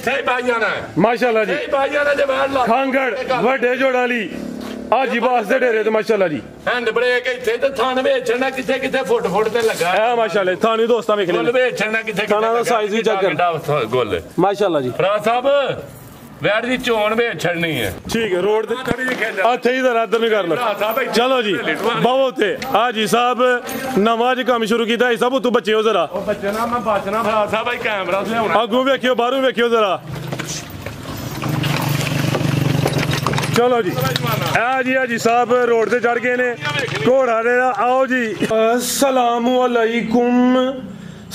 सही भाईया ने माशाल्लाह जी भाईया ने जवाहर खांगड़ वड्डे जोड़ा ली हाजी बास दे डेरे ते माशाल्लाह जी हैंड ब्रेक इथे ते थान वेचना किथे किथे फुट ते लगा है माशाल्लाह थानी दोस्तां वेख ले वेचना किथे थाना दा साइज भी चेक कर गोल माशाल्लाह जी फराज साहब वैट दी चोन वेचनी है ठीक है रोड इथे ही जरा इधर नहीं कर लो चलो जी बहुत थे हाजी साहब नवा ज काम शुरू किया सब तू बच्चे हो जरा बच्चे ना मैं बचना फराज साहब भाई कैमरा ले आउणा अगू वेखियो बाहरों वेखियो जरा चलो जी हाजी साहब रोड से चढ़ गए ने घोड़ा दे आओ जी अस्सलाम वालेकुम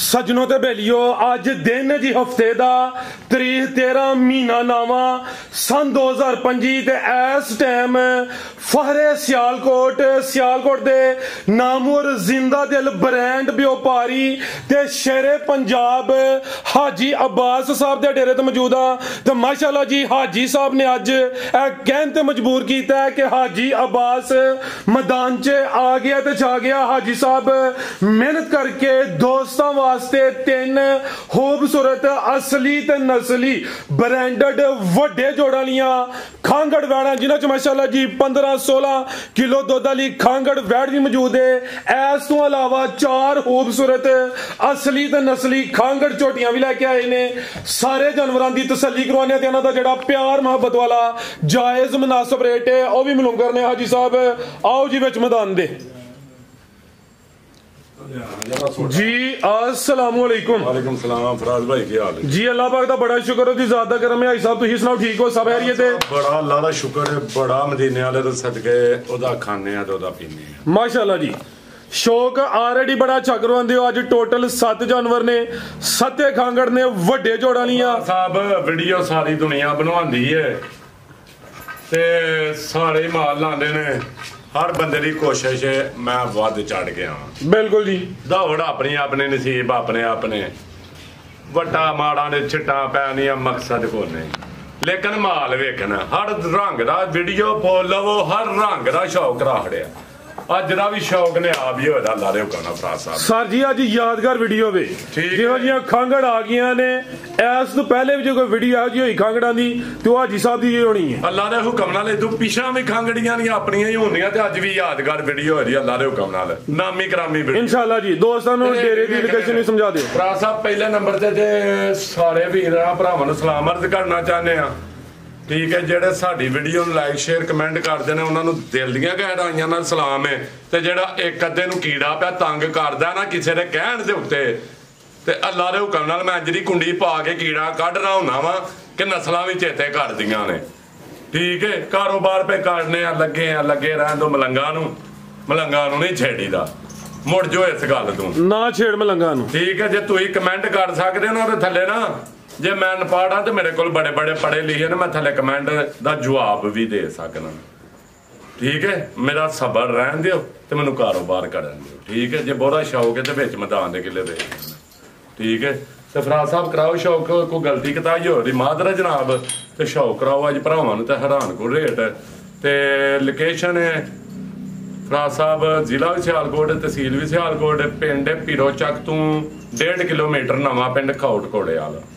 सजनों ते बेलियो अज दिन जी हफ्ते दा तरीक 13 महीना नावा सन 2025 ते इस टाइम फहरे सियालकोट दे नामवर जिंदा दिल ब्रांड व्यापारी ते शेरे पंजाब हाजी अब्बास साहब दे डेरे ते मौजूद आ ते माशाल्लाह जी हाजी साहब ने अज कहन ते मजबूर किया है कि हाजी अब्बास मैदान च आ गया ते छा गया हाजी साहब मेहनत करके दोस्तां वास्ते 3 खूबसूरत असली ते नस्ली ब्रांडेड वड्डे जोड़ा लियां खांगड़ वैड़ा जिन्हां च माशाल्लाह जी 15-16 किलो दुध वाली खांगड़ वैड़ भी मौजूद है इस तो अलावा 4 खूबसूरत असली ते नस्ली खांगड़ झोटियां भी लेके आए ने सारे जानवरां दी तसल्ली करवाने ते इन्हां दा जेड़ा प्यार मोहब्बत वाला जायज मुनासिब रेट है वह भी मालूम करने हाजी साहब आओ जी विच मैदान दे जी अस्सलाम वालेकुम वालेकुम सलाम फराज भाई की हाल है जी अल्लाह पाक दा बड़ा शुक्र है जी ज़्यादा करम है भाई साहब तुसी सुनाओ ठीक हो सब खैरियत है बड़ा अल्लाह दा शुक्र है बड़ा मदीने वाले दे सदके ओदा खाने आ ते ओदा पीने आ माशाल्लाह जी शौक ऑलरेडी बड़ा अच्छा करवांदे हो अज टोटल 7 जानवर ने 7 खांगड़ ने वड्डे जोड़ा लियां साहब वीडियो सारी दुनिया बनवांदी है ते सारे माल लांदे ने हर बंदे की कोशिश है मैं वध चढ़ गया बिल्कुल जी दौड़ अपनी अपने नसीब अपने अपने वटा माड़ा ने छिट्टा पैनिया मकसद को नहीं लेकिन माल वेखना हर रंग दा वीडियो फॉलो हर रंग दा शौक राखड़िया अज दा भी शौक ने आप ही होया अल्लाह दे हुक्म नाल फराज साहब सर जी अज यादगार वीडियो वे जिहो जियां खांगड़ आ गईयां ने इस तो पहले भी जो कोई वीडियो आ जी होई खांगड़ां दी ते ओ हाजी साहब दी होनी है अल्लाह दे हुक्म नाल इदू पिछां भी खांगड़ियां दी अपनियां ही होंदियां ते अज भी यादगार वीडियो हो रही अल्लाह दे हुक्म नाल नामी करामी वीडियो इंशाल्लाह जी दोस्तां नूं डेरे दी लोकेशन भी समझा दिओ फराज साहब पहले नंबर ते सारे वीरां भरावां नूं सलाम अर्ज करना चाहते हैं ठीक है जेडे साडी वीडियो नूं लाइक शेयर कमेंट करते हैं उन्होंने दिल दीआं गहराइयां नाल सलाम है ते जेड़ा एक अद्धे नूं कीड़ा पिया तंग करदा ना किसी दे कहण दे उत्ते ते अल्लाह दे हुक्म नाल मैं अज दी कुंडी पा के कीड़ा कढना हुंदा वां कि नस्लां भी चेते करदियां ने ठीक है कारोबार पे करने लगे रहन दो मलंगा नूं नहीं छेड़ीदा मुड़ जो इस गल तूं ना छेड़ मलंगा नूं ठीक है जे तुसीं कमेंट कर सकदे हो ना थल्ले ना जे मैं अनपढ़ हाँ तो मेरे को बड़े बड़े पढ़े लिखे ने मैं थले कमेंट का जवाब भी दे सकना ठीक है मेरा सबर रहन दियो तो मैनू कारोबार करन दियो ठीक है जे बोरा शौक है तो बिच मैदान दे किले दे ठीक है तो फराज साहब कराओ शौक कोई गलती कताई हो रही मादरा जनाब तो शौक कराओ अज भरावां नूं ते हैरान को रेट ते लोकेशन है फराज साहब जिला भी सियालकोट तहसील भी सियालकोट पिंड पीरो चक तू 1.5 किलोमीटर नवा पिंड खौट कोड़े वाला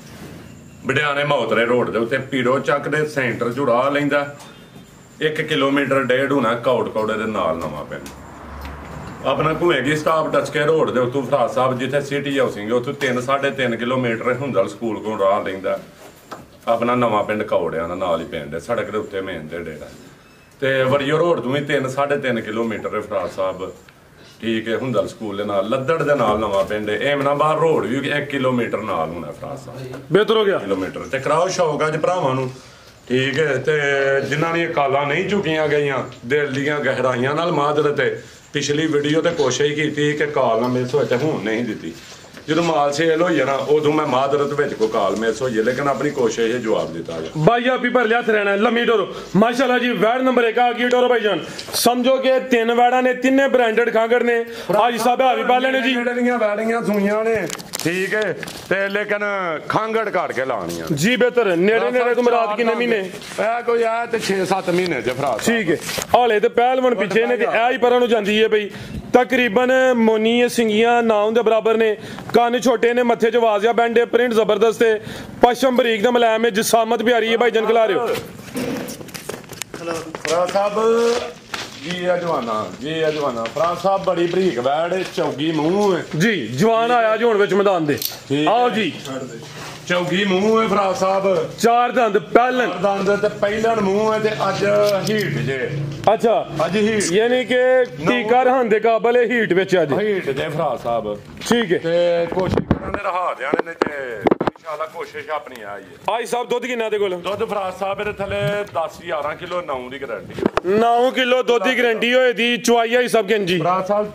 बडियाने मौतरे रोड के उत्ते पीरो चक दे सेंटर चो राह लैंदा 1 किलोमीटर 1.5 होना कौट कौड़े दे नाल नवा पिंड अपना घुएगी स्टाफ टचके रोड के उत्तों फराज साहब जिथे सिटी हाउसिंग उत्थों 3-3.5 किलोमीटर हुंदल स्कूल को राह लैंदा अपना नवा पिंड कौड़िया नाल ही पिंड सड़क के उत्ते मेन ते डेरा ते वरियो रोड तो भी 3-3.5 किलोमीटर फराज साहब ठीक है हुंदल स्कूल दे नाल लद्दड़ दे नाल नवा पिंड एमनाबाद रोड भी 1 किलोमीटर नाल होना फराज साहब बेहतर हो गया किलोमीटर ते कराओ शौक अज भरावां नूं ठीक है ते जिन्हां दी कालां नहीं चुकियां गईयां दिल दीआं गहराइयां नाल मादरत है पिछली वीडियो ते कोशिश की कि कॉल ना मिस होए ते हुण नहीं दित्ती जो माल सेल हो जाना उदों मैं मादरत विच कोई कॉल मिस हो जाए लेकिन अपनी कोशिश है जवाब दिता गया भाई आप भी भर लिया रहना लम्मी डोरो माशाल्लाह जी वैड नंबर 1 आ गई डोरो भाईजान समझो कि 3 वैड़ा ने 3 ब्रांडेड खांगड़ ने आज साहब हावी पाले ने जी ਜਿਹੜੀਆਂ ਵੈੜੀਆਂ ਸੁਈਆਂ ਨੇ ठीक है ते लेकिन खांगड़ काट के लानियां जी बेहतर नेड़े नेड़े तो मुराद किन्ने महीने ए कोई आ ते 6-7 महीने च फराज ठीक है हाले ते पहलवान पीछे ने ते ए ही परां नु जांदी है भाई ਤਕਰੀਬਨ ਮੋਨੀ ਸਿੰਗੀਆਂ ਨਾਮ ਦੇ ਬਰਾਬਰ ਨੇ, ਕੰਨ ਛੋਟੇ ਨੇ, ਮੱਥੇ 'ਚ ਵਾਜ਼ਿਆ ਬੈਂਡ, ਪ੍ਰਿੰਟ ਜ਼ਬਰਦਸਤ ਹੈ, ਪਸ਼ਮ ਬਰੀਕ ਦਾ ਮਲਾਇਮ ਹੈ, ਜਿਸਾਮਤ ਪਿਆਰੀ ਹੈ। ਭਾਈ ਜਨ ਖਿਲਾ ਰਹੇ ਹੋ ਫਰਾਜ਼ ਸਾਹਿਬ ਜੀ ਅਜਵਾਨਾ ਫਰਾਜ਼ ਸਾਹਿਬ ਬੜੀ ਬਰੀਕ ਵੈੜ, ਚੌਗੀ ਮੂੰਹ ਹੈ ਜੀ। ਜਵਾਨ ਆਇਆ ਜੀ ਹੁਣ ਵਿੱਚ ਮੈਦਾਨ ਦੇ, ਆਓ ਜੀ। ਚੌਗੀ ਮੂੰਹ ਹੈ ਫਰਾਜ਼ ਸਾਹਿਬ, 4 ਦੰਦ, ਪਹਿਲਨ ਦੰਦ ਤੇ ਪਹਿਲਣ ਮੂੰਹ ਹੈ, ਤੇ ਅੱਜ ਹੀਟ ਜੇ। ਅੱਛਾ, ਅੱਜ ਹੀਟ ਯਾਨੀ ਕਿ ਟੀਕਾ ਰਹਾਨ ਦੇ ਕਾਬਲ ਹੈ ਹੀਟ ਵਿੱਚ ਅੱਜ। ਹੀਟ ਜੇ ਫਰਾਜ਼ ਸਾਹਿਬ, ਠੀਕ ਹੈ। ਤੇ ਕੋਸ਼ਿਸ਼ ਕਰਾਂਗੇ ਰਹਾ ਦੇਣੇ ਨੇ, ਤੇ ਇਨਸ਼ਾਅੱਲਾ ਕੋਸ਼ਿਸ਼ ਆਪਣੀ ਆਈ ਹੈ। ਆਈ ਸਾਹਿਬ ਦੁੱਧ ਕਿੰਨਾ ਦੇ ਕੋਲ? ਦੁੱਧ ਫਰਾਜ਼ ਸਾਹਿਬ ਇਹਦੇ ਥੱਲੇ 10-11 ਕਿਲੋ 9 ਦੀ ਗਾਰੰਟੀ। 9 ਕਿਲੋ ਦੁੱਧ ਦੀ ਗਾਰੰਟੀ ਹੋਏ ਦੀ। ਚੁਆਈ ਆਈ ਸਭ ਕਿੰਨ ਜੀ? ਫਰਾਜ਼ ਸਾਹਿਬ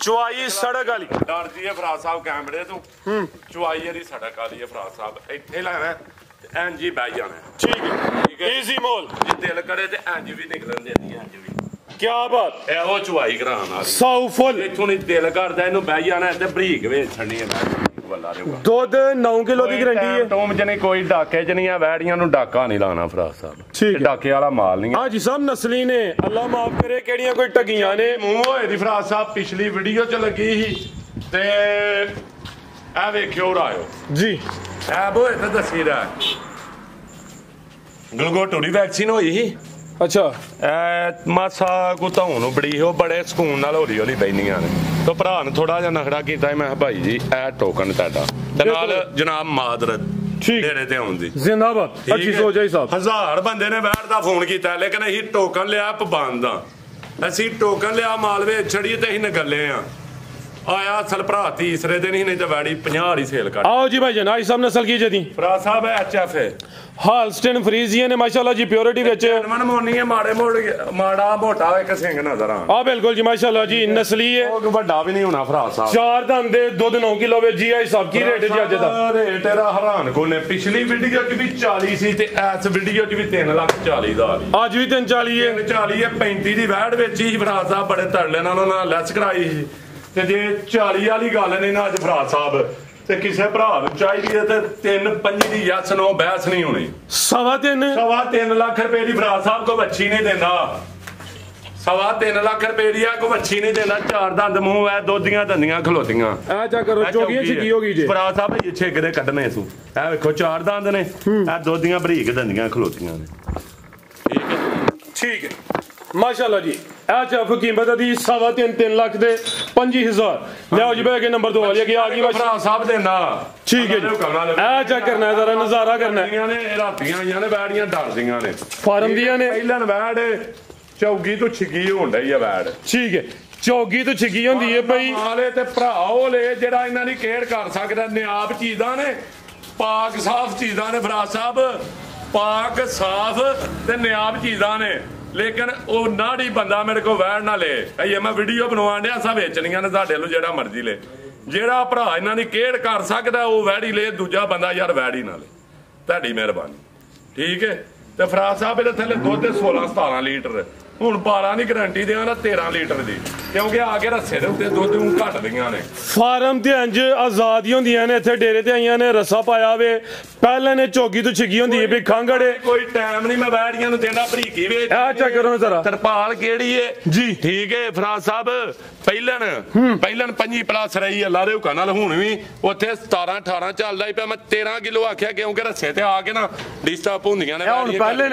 ਚੁਆਈ ਸੜਕ ਵਾਲੀ ਡਰਦੀ ਹੈ ਫਰਾਜ਼ ਸਾਹਿਬ ਕੈਮਰੇ ਤੋਂ। ਚੁਆਈ ਇਹਦੀ ਸੜਕ ਵਾਲੀ ਹੈ ਫਰਾਜ਼ ਸਾਹਿਬ, ਇੱਥੇ ਲੈਣਾ ਤੇ ਐਂ ਜੀ ਬਹਿ ਜਾਣਾ। ਠੀਕ ਹੈ, ਈਜ਼ੀ ਮੋਲ। ਜੇ ਦਿਲ ਕਰੇ ਤੇ ਇੰਜ ਵੀ ਨਿਕਲਣ ਦੇਦੀ ਹੈ, ਇੰਜ ਵੀ। ਕੀ ਬਾਤ ਇਹ ਉਹ ਚੁਆਈ ਕਰਾਉਣ ਵਾਲੀ। ਸੌ ਫੁੱਲ ਇੱਥੋਂ ਨਹੀਂ ਦਿਲ ਕਰਦਾ ਇਹਨੂੰ ਬਹਿ ਜਾਣਾ ਤੇ ਬਰੀਕ ਵੇਚ ਛੱਡਣੀ ਹੈ। ਦੁੱਧ 9 ਕਿਲੋ ਦੀ ਗਾਰੰਟੀ ਹੈ। ਟੋਮ ਚ ਨਹੀਂ, ਕੋਈ ਡਾਕੇ ਚ ਨਹੀਂ ਆ, ਵੈੜੀਆਂ ਨੂੰ ਡਾਕਾ ਨਹੀਂ ਲਾਣਾ ਫਰਾਜ਼ ਸਾਹਿਬ। ਠੀਕ, ਡਾਕੇ ਵਾਲਾ ਮਾਲ ਨਹੀਂ। ਹਾਂ ਜੀ, ਸਭ ਨਸਲੀ ਨੇ, ਅੱਲਾ ਮਾਫ ਕਰੇ ਕਿਹੜੀਆਂ ਕੋਈ ਟਗੀਆਂ ਨੇ। ਮੂੰਹ ਹੋਏ ਦੀ ਫਰਾਜ਼ ਸਾਹਿਬ ਪਿਛਲੀ ਵੀਡੀਓ ਚ ਲੱਗੀ ਸੀ, ਤੇ ਇਹ ਵੇਖਿਓ ਰਾਇਓ ਜੀ। ਐ ਬੋਏ ਤਾਂ ਦੱਸੀ ਰਿਹਾ ਗਲਗੋਟੂ ਦੀ ਵੈਕਸੀਨ ਹੋਈ ਸੀ। ਅੱਛਾ, ਐ ਮਾਸਾ ਕੋ ਧੌਣ ਨੂੰ ਬੜੀ ਉਹ ਬੜੇ ਸਕੂਨ ਨਾਲ ਹੌਲੀ ਹੌਲੀ ਬੈਨੀਆਂ ਨੇ। ਤੋ ਭਰਾ ਨੇ ਥੋੜਾ ਜਿਹਾ ਨਖੜਾ ਕੀਤਾ, ਮੈਂ ਕਿਹਾ ਭਾਈ ਜੀ ਇਹ ਟੋਕਨ ਤੁਹਾਡਾ, ਤੇ ਨਾਲ ਜਨਾਬ ਮਾਦਰਤ ਡੇਰੇ ਤੇ ਆਉਣ ਦੀ ਜ਼ਿੰਦਾਬਾਦ। ਅੱਛੀ ਸੋਚ ਹੈ ਸਾਹਿਬ। 1000 ਬੰਦੇ ਨੇ ਬੈਠ ਦਾ ਫੋਨ ਕੀਤਾ, ਲੇਕਿਨ ਅਸੀਂ ਟੋਕਨ ਲਿਆ ਪਾਬੰਦ ਆ। ਅਸੀਂ ਟੋਕਨ ਲਿਆ ਮਾਲਵੇ ਛੜੀ ਤੇ ਅਸੀਂ ਨਗੱਲੇ ਆ। ਆਇਆ ਅਸਲ ਭਰਾ ਤੀਸਰੇ ਦਿਨ ਹੀ, ਨਹੀਂ ਤੇ ਵੈੜੀ 50 ਹੀ ਸੇਲ ਕਰ। ਆਓ ਜੀ ਭਾਈ ਜਨ, ਆਈ ਸਾਹਿਬ ਨਸਲ ਕੀ ਜਦੀ? ਫਰਾਜ਼ ਸਾਹਿਬ ਐਚਐਫ ਹੈ, ਹਾਲਸਟਨ ਫਰੀਜ਼ੀਅਨ ਹੈ ਮਾਸ਼ਾਅੱਲਾ ਜੀ, ਪਿਓਰਿਟੀ ਵਿੱਚ। ਜਨਮਨ ਮੋਨੀ ਹੈ, ਮਾੜਾ ਮੋਟਾ ਇੱਕ ਸਿੰਘ ਨਜ਼ਰ ਆ ਬਿਲਕੁਲ ਜੀ ਮਾਸ਼ਾਅੱਲਾ ਜੀ, ਨਸਲੀ ਹੈ। ਉਹ ਵੱਡਾ ਵੀ ਨਹੀਂ ਹੋਣਾ ਫਰਾਜ਼ ਸਾਹਿਬ। 4 ਦੰਦ ਦੇ, ਦੁੱਧ 9 ਕਿਲੋ ਵਿੱਚ ਜੀ। ਆਈ ਸਾਹਿਬ ਕੀ ਰੇਟ ਜੀ ਅੱਜ ਦਾ? ਰੇਟ ਇਹਦਾ ਹੈਰਾਨ ਕੋਨੇ, ਪਿਛਲੀ ਵੀਡੀਓ 'ਚ ਵੀ 40 ਸੀ, ਤੇ ਇਸ ਵੀਡੀਓ 'ਚ ਵੀ 3,40,000 ਦਾ। ਅੱਜ ਵੀ 340 ਹੈ। 340 ਹੈ, 35 ਦੀ ਵੈੜ ਵਿੱਚ ਹੀ ਫਰਾਜ਼ ਸਾਹਿਬ ਬੜੇ ਤਰਲੇ ਨਾਲ ਉਹਨਾਂ ਲੈਸ ਕਰਾਈ ਸੀ। ਤੇ ਜੇ 40 ਵਾਲੀ ਗੱਲ ਨਹੀਂ ਨਾ ਅੱਜ ਫਰਾਜ਼ ਸਾਹਿਬ, ਤੇ ਕਿਸੇ ਭਰਾ ਨੂੰ ਚਾਹੀਦੀ ਹੈ ਤੇ 3-5 ਦੀ ਯਸ ਨੋ ਬਹਿਸ ਨਹੀਂ ਹੋਣੀ। 3.5 ਲੱਖ ਰੁਪਏ ਦੀ ਫਰਾਜ਼ ਸਾਹਿਬ ਕੋ ਵੱਛੀ ਨਹੀਂ ਦਿੰਦਾ। 3.5 ਲੱਖ ਰੁਪਏ ਦੀ ਆ ਕੋ ਵੱਛੀ ਨਹੀਂ ਦਿੰਦਾ। 4 ਦੰਦ ਮੂੰਹ ਐ, ਦੋਧੀਆਂ ਦੰਦੀਆਂ ਖਲੋਤੀਆਂ। ਆ ਚਾ ਕਰੋ, ਚੋਗੀਆਂ ਛਿੱਕੀ ਹੋ ਗਈ ਜੀ ਫਰਾਜ਼ ਸਾਹਿਬ। ਇਹ ਛਿੱਕ ਦੇ ਕੱਢਨੇ ਤੂੰ, ਇਹ ਵੇਖੋ 4 ਦੰਦ ਨੇ, ਇਹ ਦੋਧੀਆਂ ਬਰੀਕ ਦੰਦੀਆਂ ਖਲੋਤੀਆਂ ਨੇ। ਠੀਕ ਹੈ, ਠੀਕ ਹੈ ਮਾਸ਼ਾਅੱਲਾ ਜੀ। ਐਚਐਫ ਕੀਮਤ ਦੀ 3.5 ਲੱਖ ਦੇ 25,000। ਲਿਆਓ ਜੀ ਬੈ ਕੇ ਨੰਬਰ 2 ਵਾਲੀ ਆ ਗਈ ਫਰਾਜ਼ ਸਾਹਿਬ ਦੇ ਨਾ। ਠੀਕ ਹੈ ਜੀ, ਇਹ ਚੈੱਕ ਕਰਨਾ ਹੈ, ਜ਼ਰਾ ਨਜ਼ਾਰਾ ਕਰਨਾ ਹੈ। ਰਾਤੀਆਂ ਆਈਆਂ ਨੇ ਵੈੜੀਆਂ ਡਰਦੀਆਂ ਨੇ, ਫਾਰਮ ਦੀਆਂ ਨੇ। ਪਹਿਲਾਂ ਵੈੜ ਚੌਗੀ ਤੋਂ ਛਿੱਗੀ ਹੋਣ ਡਈ ਆ ਵੈੜ। ਠੀਕ ਹੈ, ਚੌਗੀ ਤੋਂ ਛਿੱਗੀ ਹੁੰਦੀ ਹੈ ਭਾਈ। ਹਾਲੇ ਤੇ ਭਰਾ ਉਹ ਲੈ ਜਿਹੜਾ ਇਹਨਾਂ ਦੀ ਕੇਅਰ ਕਰ ਸਕਦਾ। ਨਿਆਬ ਚੀਜ਼ਾਂ ਨੇ, ਪਾਕ ਸਾਫ਼ ਚੀਜ਼ਾਂ ਨੇ ਫਰਾਜ਼ ਸਾਹਿਬ, ਪਾਕ ਸਾਫ਼ ਤੇ ਨਿਆਬ ਚੀਜ਼ਾਂ ਨੇ। ਲੇਕਿਨ ਉਹ ਨਾੜੀ ਬੰਦਾ ਮੇਰੇ ਕੋਲ ਵੈੜ ਨਾ ਲੇ। ਇਹ ਮੈਂ ਵੀਡੀਓ ਬਣਵਾਉਣ ਡਿਆ, ਸਭ ਵੇਚਣੀਆਂ ਨੇ ਸਾਡੇ ਨੂੰ, ਜਿਹੜਾ ਮਰਜ਼ੀ ਲੈ। ਜਿਹੜਾ ਭਰਾ ਇਹਨਾਂ ਦੀ ਕੇਅਰ ਕਰ ਸਕਦਾ ਉਹ ਵੈੜੀ ਲੈ, ਦੂਜਾ ਬੰਦਾ ਯਾਰ ਵੈੜੀ ਨਾ ਲੈ। ਤੁਹਾਡੀ ਮਿਹਰਬਾਨੀ, ਠੀਕ ਹੈ। ਤੇ ਫਰਾਜ਼ ਸਾਹਿਬ ਇਹਦੇ ਥੱਲੇ ਦੁੱਧ 16-17 ਲੀਟਰ। ਹੁਣ 12 ਦੀ ਗਾਰੰਟੀ ਦੇਵਾਂ ਨਾ 13 ਲੀਟਰ ਦੀ, ਕਿਉਂਕਿ ਆ ਕੇ ਰੱਸੇ ਦੇ ਉੱਤੇ ਦੁੱਧ ਨੂੰ ਘਟ ਲਈਆਂ ਨੇ। ਫਾਰਮ ਤੇ ਇੰਜ ਆਜ਼ਾਦੀ ਹੁੰਦੀਆਂ ਨੇ, ਇੱਥੇ ਡੇਰੇ ਤੇ ਆਈਆਂ ਨੇ, ਰੱਸਾ ਪਾਇਆ ਵੇ। ਪਹਿਲਾਂ ਨੇ ਚੌਗੀ ਤੋਂ ਛਿੱਗੀ ਹੁੰਦੀ ਹੈ ਵੀ ਖੰਗੜੇ। ਕੋਈ ਟਾਈਮ ਨਹੀਂ ਮੈਂ ਵੈੜੀਆਂ ਨੂੰ ਦੇਣਾ, ਭਰੀਕੀ ਵੇਚ। ਆ ਚੈੱਕ ਕਰੋ ਜ਼ਰਾ, ਤਰਪਾਲ ਕਿਹੜੀ ਹੈ ਜੀ। ਠੀਕ ਹੈ ਫਰਾਜ਼ ਸਾਹਿਬ। ਪਹਿਲਣ 25+ ਰਹੀ ਹੈ ਲਾਰੇ ਹੁਕਾ ਨਾਲ। ਹੁਣ ਵੀ ਉੱਥੇ 17-18 ਚੱਲਦਾ ਹੀ ਪਿਆ। ਮੈਂ 13 ਕਿਲੋ ਆਖਿਆ, ਕਿਉਂਕਿ ਰੱਸੇ ਤੇ ਆ ਕੇ ਨਾ ਡਿਸਟਰਬ ਹੁੰਦੀਆਂ ਨੇ। ਹੁਣ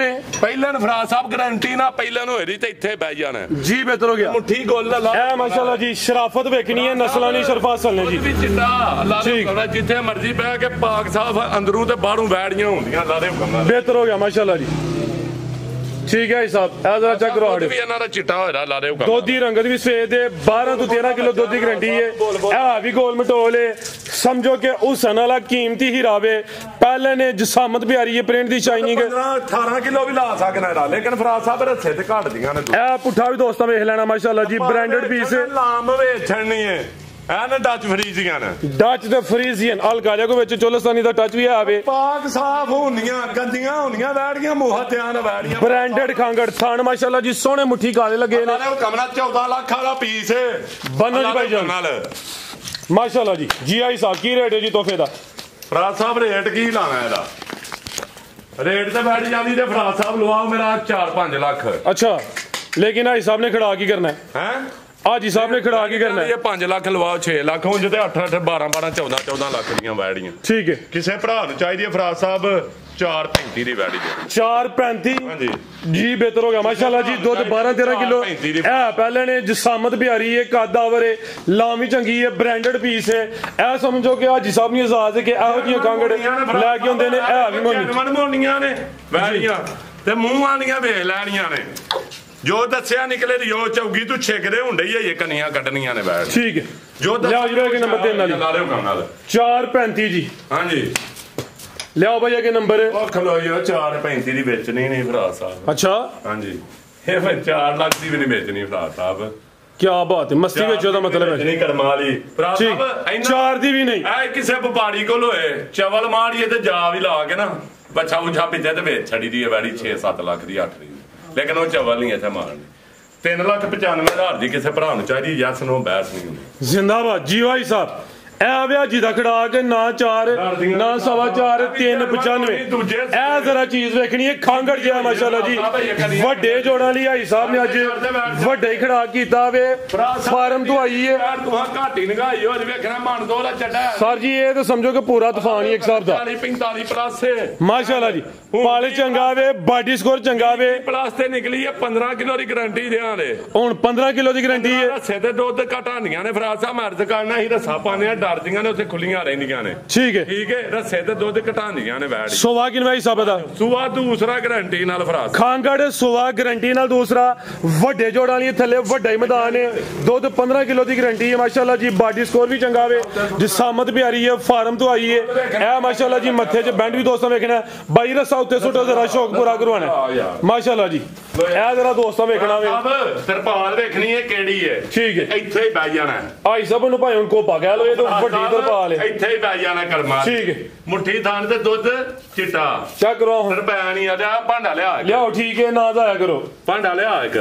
ਪਹਿਲਣ ਫਰਾਜ਼ ਸਾਹਿਬ ਗਾਰੰਟੀ ਨਾ ਪਹਿਲਣ ਹੋਏ ਤੇ ਇੱਥੇ ਬਹਿ ਜਾਣਾ ਜੀ। ਬਿਹਤਰ ਹੋ ਗਿਆ, ਮੁੱਠੀ ਗੋਲ ਲਾ। ਇਹ ਮਾਸ਼ਾਅੱਲਾ ਜੀ ਸ਼ਰਾਫਤ ਵੇਖਣੀ ਹੈ, ਨਸਲਾਂ ਨਹੀਂ ਸ਼ਰਫਾ ਅਸਲ ਨੇ ਜੀ। ਵੀ ਚਿੱਟਾ ਲਾ ਜਿੱਥੇ ਮਰਜ਼ੀ ਬਹਿ ਕੇ ਪਾਕ ਸਾਫ ਅੰਦਰੋਂ ਤੇ ਬਾਹਰੋਂ ਵੈੜੀਆਂ ਹੁੰਦੀਆਂ ਲਾ ਦੇ ਹੁਕਮ। ਬਿਹਤਰ ਹੋ ਗਿਆ ਮਾਸ਼ਾਅੱਲਾ ਜੀ। ਠੀਕ ਹੈ ਸਾਹਿਬ, ਇਹ ਜ਼ਰਾ ਚੈੱਕ ਕਰੋ। ਵੀ ਇਹਨਾਂ ਦਾ ਚਿੱਟਾ ਹੋਇਆ ਲਾ ਦੇ ਹੁਕਮ। ਦੁੱਧ ਦੀ ਰੰਗਤ ਵੀ ਸਵੇਰ ਦੇ 12 ਤੋਂ 13 ਕਿਲੋ ਦੁੱਧ ਦੀ ਗਾਰੰਟੀ ਹੈ। ਇਹ ਵੀ ਗੋਲ ਮਟੋਲ ਹੈ, ਸਮਝੋ ਕਿ ਹੁਸਨ ਵਾਲਾ ਕੀਮਤੀ ਹੀਰਾ ਵੇ। ਪਹਿਲੇ ਨੇ ਜਸਾਮਤ ਪਿਆਰੀ ਹੈ, ਪ੍ਰਿੰਟ ਦੀ ਸ਼ਾਈਨਿੰਗ। 15-18 ਕਿਲੋ ਵੀ ਲਾ ਸਕਣਾ ਇਹਦਾ, ਲੇਕਿਨ ਫਰਾਜ਼ ਸਾਹਿਬ ਰੱਸੇ ਤੇ ਘਟਦੀਆਂ ਨੇ। ਇਹ ਪੁੱਠਾ ਵੀ ਦੋਸਤਾਂ ਵੇਖ ਲੈਣਾ ਮਾਸ਼ਾਅੱਲਾ ਜੀ, ਬ੍ਰਾਂਡਡ ਪੀਸ। ਲਾਮ ਵੇਚਣ ਨਹੀਂ ਹੈ, ਇਹ ਨਾ ਡੱਚ ਫਰੀਜ਼ੀਆਂ ਨੇ। ਡੱਚ ਤੇ ਫਰੀਜ਼ੀਅਨ ਅਲਕਾਰਿਆ ਕੋ ਵਿੱਚ ਚੋਲਸਤਾਨੀ ਦਾ ਟੱਚ ਵੀ ਆਵੇ। ਪਾਕ ਸਾਫ ਹੁੰਦੀਆਂ, ਗੰਦੀਆਂ ਹੁੰਦੀਆਂ ਵੈੜੀਆਂ, ਮੋਹਤਿਆਂ ਵੈੜੀਆਂ। ਬ੍ਰਾਂਡਡ ਖਾਂਗੜ ਥਾਣ ਮਾਸ਼ਾਅੱਲਾ ਜੀ, ਸੋਹਣੇ ਮੁੱਠੀ ਕਾਲੇ ਲੱਗੇ ਨੇ। ਕਮਰਾ 14 ਲੱਖ ਵਾਲਾ ਪੀਸ ਬੰਨੋ ਜੀ ਭਾਈ ਜਾਨ ਮਾਸ਼ਾਅੱਲਾ ਜੀ। ਜੀ ਆਈ ਸਾਹਿਬ ਕੀ ਰੇਟ ਹੈ ਜੀ ਤੋਹਫੇ ਦਾ? ਫਰਾਜ਼ ਸਾਹਿਬ ਰੇਟ ਕੀ ਲਾਣਾ ਇਹਦਾ? ਰੇਟ ਤੇ ਬੈਠ ਜਾਂਦੀ ਤੇ ਫਰਾਜ਼ ਸਾਹਿਬ ਲਵਾਓ ਮੇਰਾ 4-5 ਲੱਖ। ਅੱਛਾ, ਲੇਕਿਨ ਆਈ ਸਾਹਿਬ ਨੇ ਖੜਾ ਕੀ ਕਰਨਾ ਹੈ? ਹਾਜੀ ਸਾਹਿਬ ਨੇ ਖੜਾ ਕੀ ਕਰਨਾ ਇਹ 5 ਲੱਖ ਲਵਾਓ 6 ਲੱਖ ਹੁਣ ਤੇ 8 8 12 12 14 ਲੱਖ ਦੀਆਂ ਵੈੜੀਆਂ ਠੀਕ ਹੈ ਕਿਸੇ ਭਰਾ ਨੂੰ ਚਾਹੀਦੀ ਹੈ ਫਰਾਜ਼ ਸਾਹਿਬ 4.35 ਦੀ ਵੈੜੀ ਦੇ 4.35 ਹਾਂਜੀ ਜੀ ਬਿਹਤਰ ਹੋ ਗਿਆ ਮਾਸ਼ਾਅੱਲਾ ਜੀ ਦੁੱਧ 12 13 ਕਿਲੋ ਇਹ ਪਹਿਲੇ ਨੇ ਜਸਾਮਤ ਪਿਆਰੀ ਹੈ ਕਾਦਾਵਰ ਹੈ ਲਾਮੀ ਚੰਗੀ ਹੈ ਬ੍ਰਾਂਡਡ ਪੀਸ ਹੈ ਇਹ ਸਮਝੋ ਕਿ ਹਾਜੀ ਸਾਹਿਬ ਨੇ ਇਜਾਜ਼ਤ ਹੈ ਕਿ ਇਹੋ ਜਿਹੀਆਂ ਕਾਂਗੜ ਲੈ ਕੇ ਆਉਂਦੇ ਨੇ ਇਹ ਵੀ ਮੋਨੀਆਂ ਨੇ ਵੈੜੀਆਂ ਤੇ ਮੂੰਹ ਵਾਲੀਆਂ ਵੇਖ ਲੈਣੀਆਂ ਨੇ ਜੋ ਦੱਸਿਆ ਨਿਕਲੇ ਜੋ ਚੌਗੀ ਤੂੰ ਛਿਕਦੇ ਹੁੰਦੇ ਹੀ ਇਹ ਕਨੀਆਂ ਕੱਢਣੀਆਂ ਨੇ ਬੈਠ ਠੀਕ ਹੈ ਜੋ ਲਿਆਓ ਜੀ ਕਿ ਨੰਬਰ 3 ਵਾਲੀ ਲਾ ਲਿਓ ਕੰਮ ਨਾਲ 4.35 ਜੀ ਹਾਂਜੀ ਲਿਆਓ ਭਈਆ ਕਿ ਨੰਬਰ ਉਹ ਖਲੋਇਓ 4.35 ਦੀ ਵੇਚਣੀ ਨਹੀਂ ਭਰਾ ਸਾਹਿਬ ਅੱਛਾ ਹਾਂਜੀ ਇਹ ਮੈਂ 4 ਲੱਖ ਦੀ ਵੀ ਨਹੀਂ ਵੇਚਣੀ ਭਰਾ ਸਾਹਿਬ ਕੀ ਬਾਤ ਹੈ ਮਸਤੀ ਵੇਚੋ ਦਾ ਮਤਲਬ ਹੈ ਨਹੀਂ ਕਰਮ ਵਾਲੀ ਭਰਾ ਠੀਕ ਸਾਹਿਬ 4 ਦੀ ਵੀ ਨਹੀਂ ਐ ਕਿਸੇ ਵਪਾਰੀ ਕੋਲ ਹੋਏ ਚਵਲ ਮਾਰੀਏ ਤੇ ਜਾ ਵੀ ਲਾ ਕੇ ਨਾ ਬੱਚਾ ਉਝਾ ਪਿੱਛੇ ਤੇ ਵੇਚ ਛੜੀ ਦੀ ਹੈ ਵੈੜੀ 6-7 ਲੱਖ ਦੀ 8 ਦੀ ਲੇਕਿਨ ਉਹ ਚਵਲ ਨਹੀਂ ਇੱਥੇ ਮਾਰਨੀ 3,95,000 ਦੀ ਕਿਸੇ ਭਰਾ ਨੂੰ ਚਾਹੀਦੀ ਯਸ ਨੋ ਬੈਸ ਨਹੀਂ ਹੁੰਦੀ ਜ਼ਿੰਦਾਬਾਦ ਜੀ ਭਾਈ ਸਾਹਿਬ ਇਹ ਵਿਆਹ ਜੀ ਦਾ ਖੜਾ ਕੇ ਨਾ 4 ਨਾ 4.25 3.95 ਇਹ ਜ਼ਰਾ ਚੀਜ਼ ਵੇਖਣੀ ਹੈ ਖਾਂਗੜ ਜਿਹਾ ਮਾਸ਼ਾਅੱਲਾ ਜੀ ਵੱਡੇ ਜੋੜਾਂ ਲਈ ਹਾਈ ਸਾਹਿਬ ਨੇ ਅੱਜ ਵੱਡੇ ਹੀ ਖੜਾ ਕੀਤਾ ਵੇ ਫਾਰਮ ਤੋਂ ਆਈ ਹੈ ਤੂੰ ਘਾਟੀ ਨਗਾਈ ਹੋ ਵੇਖਣਾ ਮਨ ਦੋਲਾ ਚੱਡਾ ਸਰ ਜੀ ਇਹ ਤਾਂ ਸਮਝੋ ਕਿ ਪੂਰਾ ਤੂਫਾਨ ਹੀ ਇੱਕ ਹਿਸਾਬ ਦਾ 45 ਪਲੱਸ ਹੈ ਮਾਸ਼ਾਅੱਲਾ ਜੀ ਪਾਲੇ ਚੰਗਾ ਵੇ ਬਾਡੀ ਸਕੋਰ ਚੰਗਾ ਵੇ ਪਲੱਸ ਤੇ ਨਿਕਲੀ ਹੈ 15 ਕਿਲੋ ਦੀ ਗਾਰੰਟੀ ਦਿਆਂ ਦੇ ਹੁਣ 15 ਕਿਲੋ ਦੀ ਗਾਰੰਟੀ ਹੈ ਰਸੇ ਤੇ ਦੁੱਧ ਘਟਾਉਂਦੀਆਂ ਨੇ ਫਰਾਜ਼ ਸਾਹਿਬ ਮਰਦ ਕਰਨਾ ਹੀ ਰਸਾ ਪਾਉਂਦੇ ਆ ਡਰਦੀਆਂ ਨੇ ਉੱਥੇ ਖੁੱਲੀਆਂ ਰਹਿੰਦੀਆਂ ਨੇ ਠੀਕ ਹੈ ਰਸੇ ਤੇ ਦੁੱਧ ਘਟਾਉਂਦੀਆਂ ਨੇ ਵੈੜ ਸੋਵਾ ਕਿੰਨਾ ਹਿਸਾਬ ਦਾ ਸੁਆ ਦੂਸਰਾ ਗਾਰੰਟੀ ਨਾਲ ਫਰਾਜ਼ ਖਾਂਗੜ ਸੋਵਾ ਗਾਰੰਟੀ ਨਾਲ ਦੂਸਰਾ ਵੱਡੇ ਜੋੜਾਂ ਲਈ ਥੱਲੇ ਵੱਡਾ ਹੀ ਮੈਦਾਨ ਹੈ ਦੁੱਧ 15 ਕਿਲੋ ਦੀ ਗਾਰੰਟੀ ਹੈ ਮਾਸ਼ਾਅੱਲਾ ਜੀ ਬਾਡੀ ਸਕੋਰ ਵੀ ਚੰਗਾ ਵੇ ਜਿਸਾਮਤ ਪਿਆਰੀ ਹੈ ਫਾਰਮ ਤੋਂ ਆਈ ਹੈ ਇਹ ਮਾਸ਼ਾਅੱਲਾ ਜੀ ਮੱਥੇ 'ਚ ਬੈਂਡ ਵੀ ਦੋਸਤਾਂ ਵੇਖਣਾ ਬਾਈ ਰਸਾ ਉੱਤੇ ਸੁੱਟੋ ਜ਼ਰਾ ਸ਼ੌਕ ਪੂਰਾ ਕਰਵਾਉਣਾ ਮਾਸ਼ਾਅੱਲਾ ਜੀ ਇਹ ਜ਼ਰਾ ਦੋਸਤਾਂ ਵੇਖਣਾ ਵੇ ਤਰਪਾਲ ਵੇਖਣੀ ਹੈ ਕਿਹੜੀ ਹੈ ਠੀਕ ਹੈ ਇੱਥੇ ਹੀ ਬੈ ਜਾਣਾ ਆਈ ਸਭ ਨੂੰ ਭਾਈ ਹੁਣ ਕੋਪਾ ਕਹਿ ਲੋ ਇਹ ਤਾਂ ਵੱਡੀ ਤਰਪਾਲ ਹੈ ਇੱਥੇ ਹੀ ਬੈ ਜਾਣਾ ਕਰਮਾ ਠੀਕ ਹੈ ਮੁੱਠੀ ਥਾਣ ਤੇ ਦੁੱਧ ਚਿੱਟਾ ਚੈੱਕ ਕਰੋ ਹੁਣ ਰੁਪਿਆ ਨਹੀਂ ਆ ਜਾ ਭਾਂਡਾ ਲਿਆ ਲਿਆਓ ਠੀਕ ਹੈ ਨਾ ਜਾਇਆ ਕਰੋ ਭਾਂਡਾ ਲਿਆ ਇੱਕ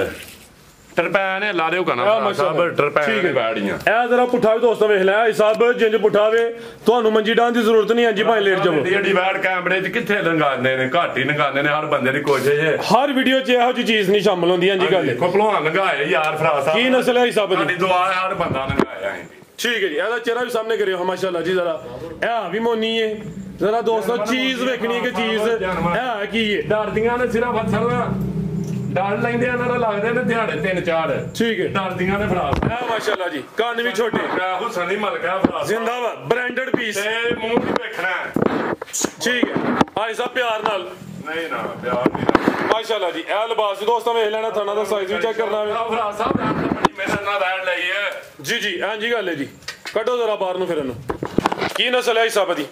ਟਰਪੈ ਨੇ ਲਾ ਦਿਓ ਕਨਾ ਸਾਹਿਬ ਟਰਪੈ ਨੇ ਬਾੜੀਆਂ ਇਹ ਜ਼ਰਾ ਪੁੱਠਾ ਵੀ ਦੋਸਤਾਂ ਵੇਖ ਲੈ ਸਾਹਿਬ ਜਿੰਜ ਪੁੱਠਾ ਵੇ ਤੁਹਾਨੂੰ ਮੰਜੀ ਡਾਂ ਦੀ ਜ਼ਰੂਰਤ ਨਹੀਂ ਹਾਂਜੀ ਭਾਈ ਲੇਟ ਜਾਵੋ ਜਿਹੜੀ ਬਾੜ ਕੈਮਰੇ 'ਚ ਕਿੱਥੇ ਲੰਗਾਉਂਦੇ ਨੇ ਘੱਟ ਹੀ ਲੰਗਾਉਂਦੇ ਨੇ ਹਰ ਬੰਦੇ ਦੀ ਕੋਸ਼ਿਸ਼ ਹੈ ਹਰ ਵੀਡੀਓ 'ਚ ਇਹੋ ਜਿਹੀ ਚੀਜ਼ ਨਹੀਂ ਸ਼ਾਮਲ ਹੁੰਦੀ ਹਾਂਜੀ ਗੱਲ ਦੇਖੋ ਭਲਵਾਨ ਲੰਗਾਏ ਯਾਰ ਫਰਾ ਸਾਹਿਬ ਕੀ ਨਸਲ ਹੈ ਸਾਹਿਬ ਸਾਡੀ ਦੁਆ ਹਰ ਬੰਦਾ ਲੰਗਾਇਆ ਹੈ ਠੀਕ ਹੈ ਜੀ ਇਹਦਾ ਚਿਹਰਾ ਵੀ ਸਾਹਮਣੇ ਕਰਿਓ ਮਾਸ਼ਾਅੱਲਾ ਜੀ ਜ਼ਰਾ ਇਹ ਵੀ ਮੋਨੀ ਹੈ ਜ਼ਰਾ ਦੋਸਤੋ ਚੀਜ਼ ਵੇਖਣੀ ਕਿ ਚੀਜ਼ ਇਹ ਕੀ ਹੈ ਡਰਦੀਆਂ ਨੇ ਸਿਰਫ ਅਸਰ ਡਰ ਲੈਂਦੇ ਇਹਨਾਂ ਦਾ ਲੱਗਦੇ ਨੇ ਦਿਹਾੜੇ 3-4 ਠੀਕ ਹੈ ਡਰਦੀਆਂ ਨੇ ਫਰਾ ਇਹ ਮਾਸ਼ਾਅੱਲਾ ਜੀ ਕੰਨ ਵੀ ਛੋਟੇ ਹੁਸਨ ਹੀ ਮਲਕਾ ਫਰਾ ਜ਼ਿੰਦਾਬਾਦ ਬ੍ਰਾਂਡਡ ਪੀਸ ਤੇ ਮੂੰਹ ਵੀ ਵੇਖਣਾ ਠੀਕ ਹੈ ਭਾਈ ਸਾਹਿਬ ਪਿਆਰ ਨਾਲ ਨਹੀਂ ਨਾ ਪਿਆਰ ਨਹੀਂ ਮਾਸ਼ਾਅੱਲਾ ਜੀ ਇਹ ਲਿਬਾਸ ਦੋਸਤਾਂ ਵੇਖ ਲੈਣਾ ਥਾਣਾ ਦਾ ਸਾਈਜ਼ ਵੀ ਚੈੱਕ ਕਰਨਾ ਵੇ ਫਰਾ ਸਾਹਿਬ ਬੜੀ ਮੇਰੇ ਨਾਲ ਬੈਠ ਲਈ ਹੈ ਜੀ ਜੀ ਹਾਂਜੀ ਗੱਲ ਹੈ ਜੀ ਕੱਢੋ ਜ਼ਰਾ ਬਾਹਰ ਨੂੰ ਫਿਰ ਇਹਨੂੰ ਕੀ ਨਸਲ ਹੈ ਸਾਹਿਬ ਦੀ